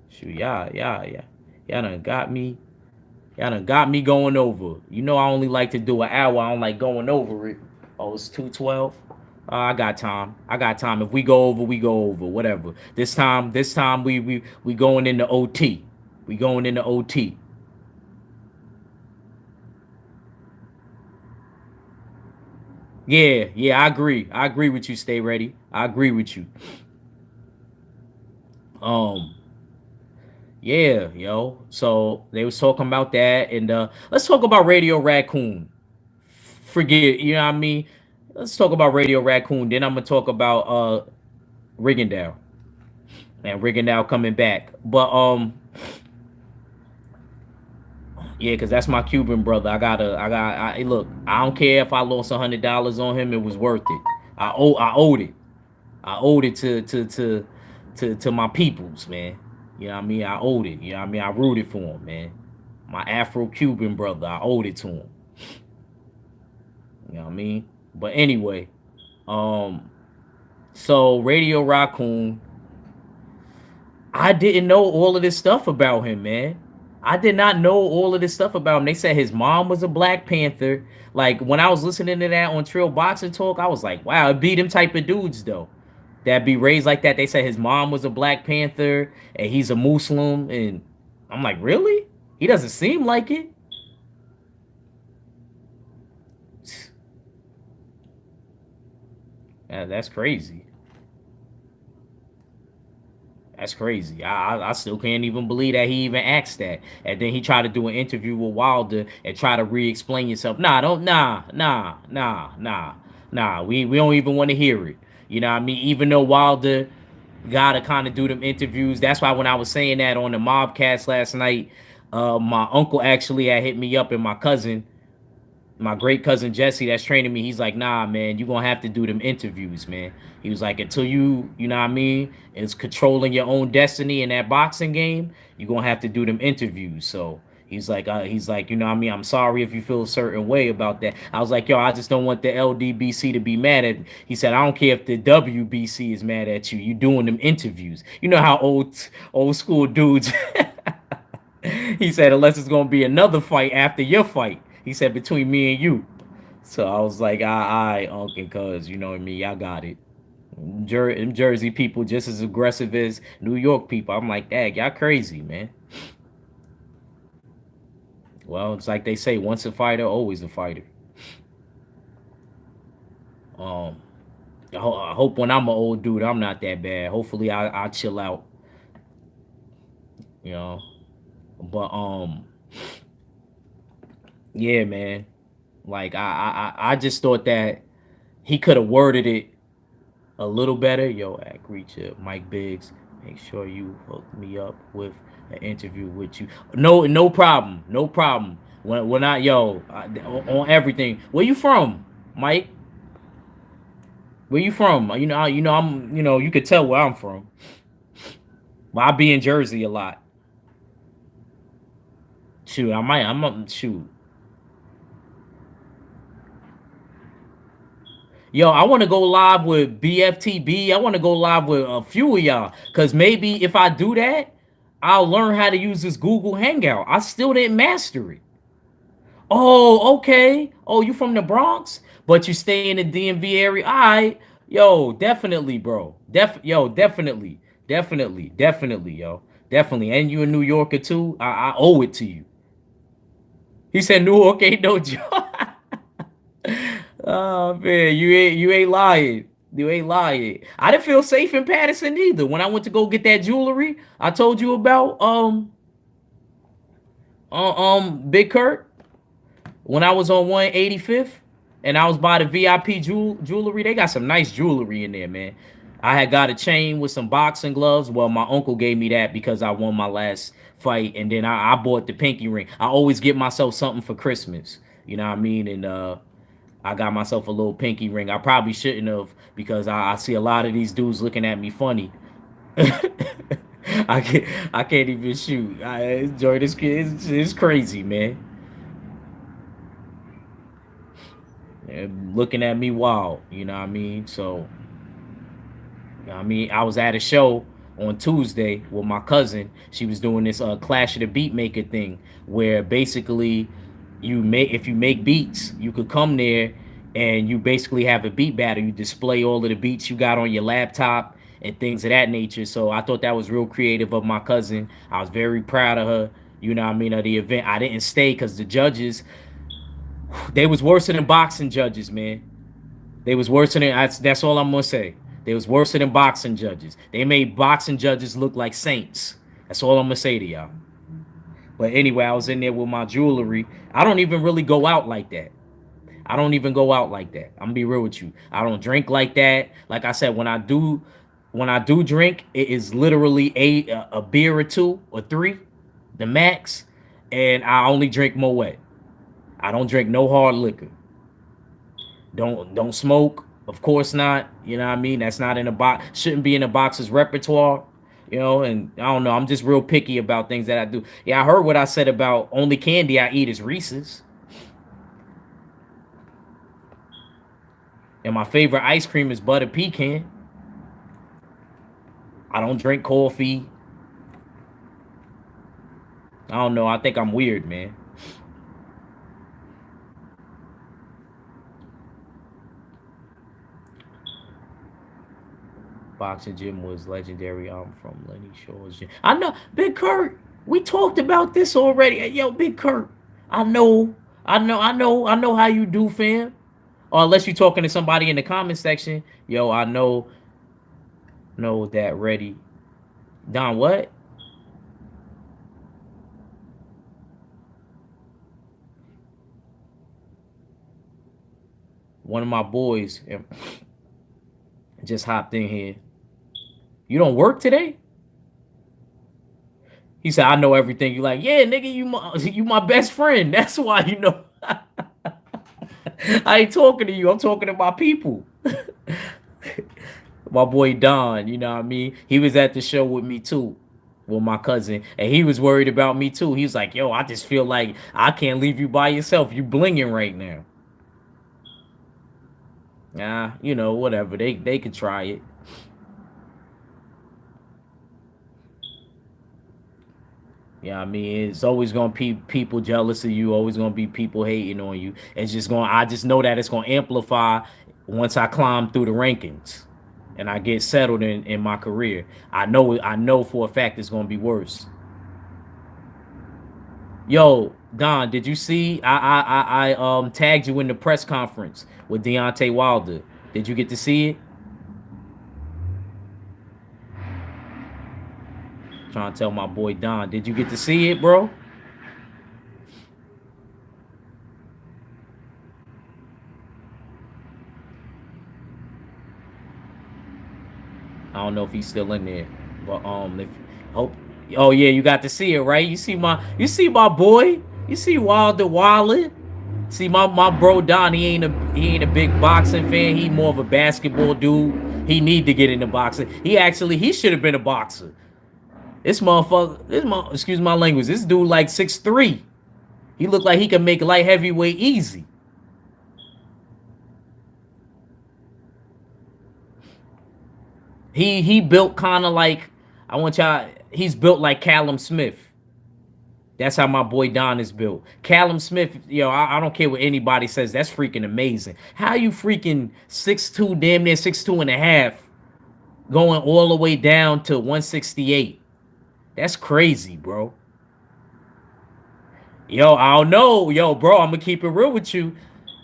Shoot, y'all done got me. Y'all done got me going over. You know I only like to do an hour. I don't like going over it. Oh, it's 2:12. I got time. I got time. If we go over, we go over. Whatever. This time we going into OT. We going into OT. Yeah, I agree. I agree with you. Stay ready. I agree with you. Um, yeah, yo. So they was talking about that, and let's talk about Radio Raccoon. Forget, you know what I mean? Let's talk about Radio Raccoon. Then I'm gonna talk about Rigondeaux and Rigondeaux coming back. But yeah, cause that's my Cuban brother. Look. I don't care if I lost $100 on him. It was worth it. I owed it. I owed it to my peoples, man. You know what I mean? I owed it. You know what I mean? I rooted for him, man. My Afro-Cuban brother. I owed it to him. You know what I mean? But anyway, um, so Radio Raccoon, I didn't know all of this stuff about him, man. I did not know all of this stuff about him. They said his mom was a Black Panther. Like when I was listening to that on Trill Boxing Talk, I was like, wow, it be them type of dudes though. That be raised like that. They said his mom was a Black Panther and he's a Muslim. And I'm like, really? He doesn't seem like it. Yeah, that's crazy. That's crazy. I still can't even believe that he even asked that. And then he tried to do an interview with Wilder and try to re-explain yourself. Nah, don't nah. We don't even want to hear it. You know what I mean? Even though Wilder, gotta kind of do them interviews. That's why when I was saying that on the Mobcast last night, my uncle actually had hit me up, and my great cousin Jesse that's training me, he's like, nah, man, you gonna have to do them interviews, man. He was like, until you know what I mean, is controlling your own destiny in that boxing game, you gonna have to do them interviews. So he's like, you know what I mean, I'm sorry if you feel a certain way about that. I was like, yo, I just don't want the LDBC to be mad at me. He said, I don't care if the WBC is mad at you. You doing them interviews. You know how old school dudes. He said, unless it's gonna be another fight after your fight. He said, between me and you. So I was like, I uncle, cuz, you know what I mean? Y'all got it. Jersey people just as aggressive as New York people. I'm like, dang, y'all crazy, man. Well, it's like they say, once a fighter, always a fighter. Um, I hope when I'm an old dude, I'm not that bad. Hopefully, I chill out, you know. But yeah, man. Like I just thought that he could have worded it a little better. Yo, agree to Mike Biggs. Make sure you hook me up with an interview with you. No problem. No problem. When I on everything. Where you from, Mike? Where you from? I'm you could tell where I'm from. But I be in Jersey a lot. Shoot, I'm up shoot. Yo, I want to go live with BFTB. I want to go live with a few of y'all. Cause maybe if I do that, I'll learn how to use this Google Hangout. I still didn't master it. Oh, okay. Oh, you from the Bronx, but you stay in the DMV area. All right. Yo, definitely, bro. Definitely. Definitely, yo. Definitely. And you a New Yorker too. I owe it to you. He said New York ain't no joke. Oh man, you ain't lying. You ain't lying. I didn't feel safe in Patterson either. When I went to go get that jewelry, I told you about Big Kurt when I was on 185th and I was by the VIP jewelry. They got some nice jewelry in there, man. I had got a chain with some boxing gloves. Well, my uncle gave me that because I won my last fight, and then I bought the pinky ring. I always get myself something for Christmas. You know what I mean? And I got myself a little pinky ring. I probably shouldn't have because I see a lot of these dudes looking at me funny. I can't even shoot. I enjoy this kid. It's crazy, man. Looking at me wild. You know what I mean? So I mean, I was at a show on Tuesday with my cousin. She was doing this Clash of the Beat Maker thing, where basically if you make beats, you could come there and you basically have a beat battle. You display all of the beats you got on your laptop and things of that nature. So I thought that was real creative of my cousin. I was very proud of her. You know what I mean, of the event. I didn't stay because the judges, they was worse than boxing judges, man. They was worse than that's all I'm gonna say. They was worse than boxing judges. They made boxing judges look like saints. That's all I'm gonna say to y'all. But anyway, I was in there with my jewelry. I don't even really go out like that. I don't even go out like that. I'm gonna be real with you. I don't drink like that. Like I said, when I do drink, it is literally a beer or two or three, the max, and I only drink Moet. I don't drink no hard liquor. Don't smoke. Of course not. You know what I mean? That's not in a box. Shouldn't be in a boxer's repertoire. You know, and I don't know. I'm just real picky about things that I do. Yeah, I heard what I said about only candy I eat is Reese's, and my favorite ice cream is butter pecan. I don't drink coffee. I don't know. I think I'm weird, man. Boxing gym was legendary. I'm from Lenny Shores gym. I know, Big Kurt. We talked about this already. Hey, yo, Big Kurt. I know how you do, fam. Or unless you're talking to somebody in the comment section, yo, I know that ready. Don, what? One of my boys just hopped in here. You don't work today? He said, I know everything. You like, yeah, nigga, you my best friend. That's why you know. I ain't talking to you. I'm talking to my people. My boy Don, you know what I mean? He was at the show with me too, with my cousin, and he was worried about me too. He was like, yo, I just feel like I can't leave you by yourself. You blinging right now. Nah, you know, whatever. They could try it. Yeah, I mean, it's always gonna be people jealous of you. Always gonna be people hating on you. It's just going. I just know that it's gonna amplify once I climb through the rankings, and I get settled in my career. I know for a fact it's gonna be worse. Yo, Don, did you see? I tagged you in the press conference with Deontay Wilder. Did you get to see it? Trying to tell my boy Don. Did you get to see it, bro? I don't know if he's still in there, but if hope. Oh yeah, you got to see it, right? You see my boy. You see Wilder Wilder. See my bro Don. He ain't a big boxing fan. He more of a basketball dude. He need to get into boxing. He should have been a boxer. This motherfucker. Excuse my language. This dude like 6'3". He looked like he could make light heavyweight easy. He built kind of like I want y'all. He's built like Callum Smith. That's how my boy Don is built. Callum Smith, yo, I don't care what anybody says. That's freaking amazing. How you freaking 6'2", damn near 6'2" and a half, going all the way down to 168? That's crazy, bro. Yo, I don't know. Yo, bro, I'm gonna keep it real with you.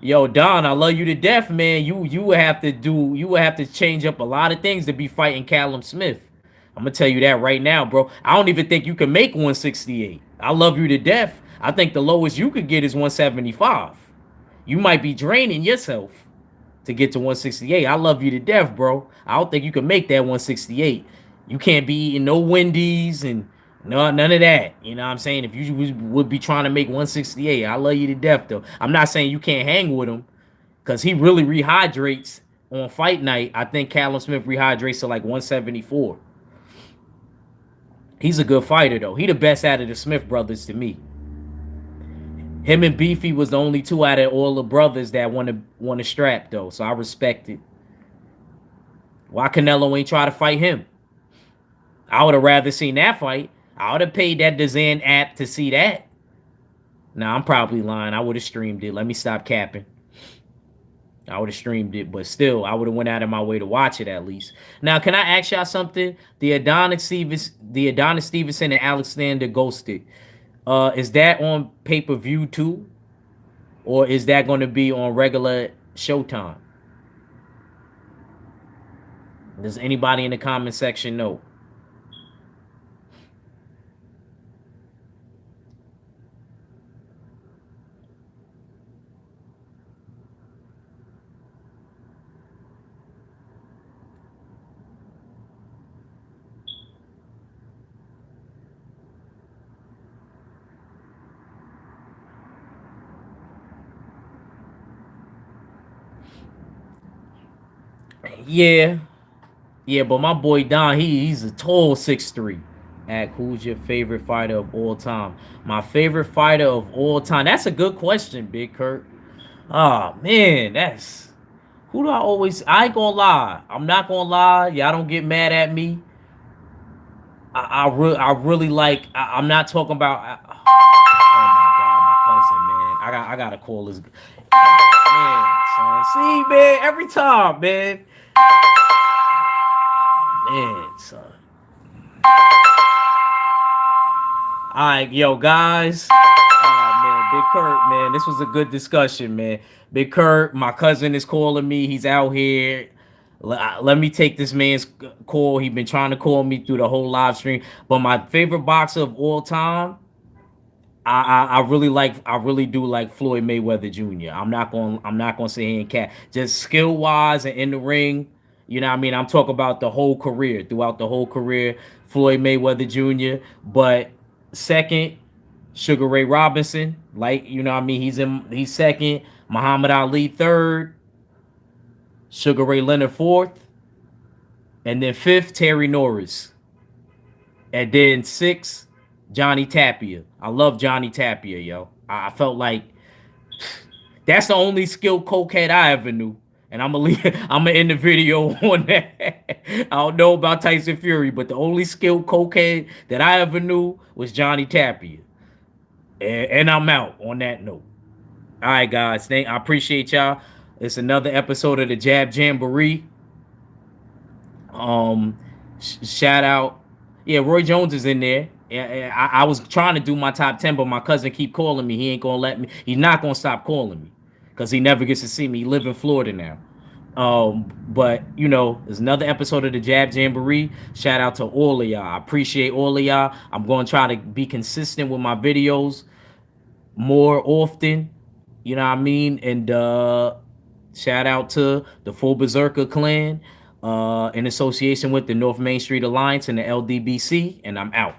Yo, Don, I love you to death, man. You would have to change up a lot of things to be fighting Callum Smith. I'm gonna tell you that right now, bro. I don't even think you can make 168. I love you to death. I think the lowest you could get is 175. You might be draining yourself to get to 168. I love you to death, bro. I don't think you can make that 168. You can't be eating no Wendy's and no none of that. You know what I'm saying? If you would be trying to make 168, I love you to death though. I'm not saying you can't hang with him because he really rehydrates on fight night. I think Callum Smith rehydrates to like 174. He's a good fighter though. He the best out of the Smith brothers to me. Him and Beefy was the only two out of all the brothers that want to strap though. So I respect it. Why Canelo ain't try to fight him? I would have rather seen that fight. I would have paid that Dazan app to see that. Nah, I'm probably lying. I would have streamed it. Let me stop capping. I would have streamed it, but still, I would have went out of my way to watch it at least. Now, can I ask y'all something? The Adonis Stevenson and Alexander Ghosted. Is that on pay per view too, or is that going to be on regular Showtime? Does anybody in the comment section know? Yeah, yeah, but my boy Don, he's a tall 6'3". Act, who's your favorite fighter of all time? My favorite fighter of all time. That's a good question, Big Kurt. Oh man, that's who do I always. I ain't gonna lie. I'm not gonna lie. Y'all don't get mad at me. I really like. I'm not talking about. Oh my god, my cousin, man. I gotta call this man, son. See, man, every time, man, son. All right, yo, guys. Oh man, Big Kurt, man, this was a good discussion, man. Big Kurt, my cousin is calling me. He's out here. Let me take this man's call. He been trying to call me through the whole live stream. But my favorite boxer of all time, I really do like Floyd Mayweather Jr. I'm not gonna say he ain't cat. Just skill wise and in the ring, You know what I mean? I'm talking about the whole career, throughout the whole career, Floyd Mayweather Jr. But second, Sugar Ray Robinson, like, you know what I mean? He's second. Muhammad Ali third. Sugar Ray Leonard fourth. And then fifth, Terry Norris. And then sixth, Johnny Tapia. I love Johnny Tapia, yo. I felt like that's the only skilled cokehead I ever knew. And I'm gonna leave, I'm gonna end the video on that. I don't know about Tyson Fury, but the only skilled cokehead that I ever knew was Johnny Tapia. And I'm out on that note. All right, guys. I appreciate y'all. It's another episode of the Jab Jamboree. Shout out. Yeah, Roy Jones is in there. Yeah, I was trying to do my top 10, but my cousin keep calling me. He ain't gonna let me. He's not gonna stop calling me because he never gets to see me. He live in Florida now. But you know, there's another episode of the Jab Jamboree. Shout out to all of y'all. I appreciate all of y'all. I'm gonna try to be consistent with my videos more often. You know what I mean? And shout out to the Full Berserker Clan in association with the North Main Street Alliance and the LDBC. And I'm out.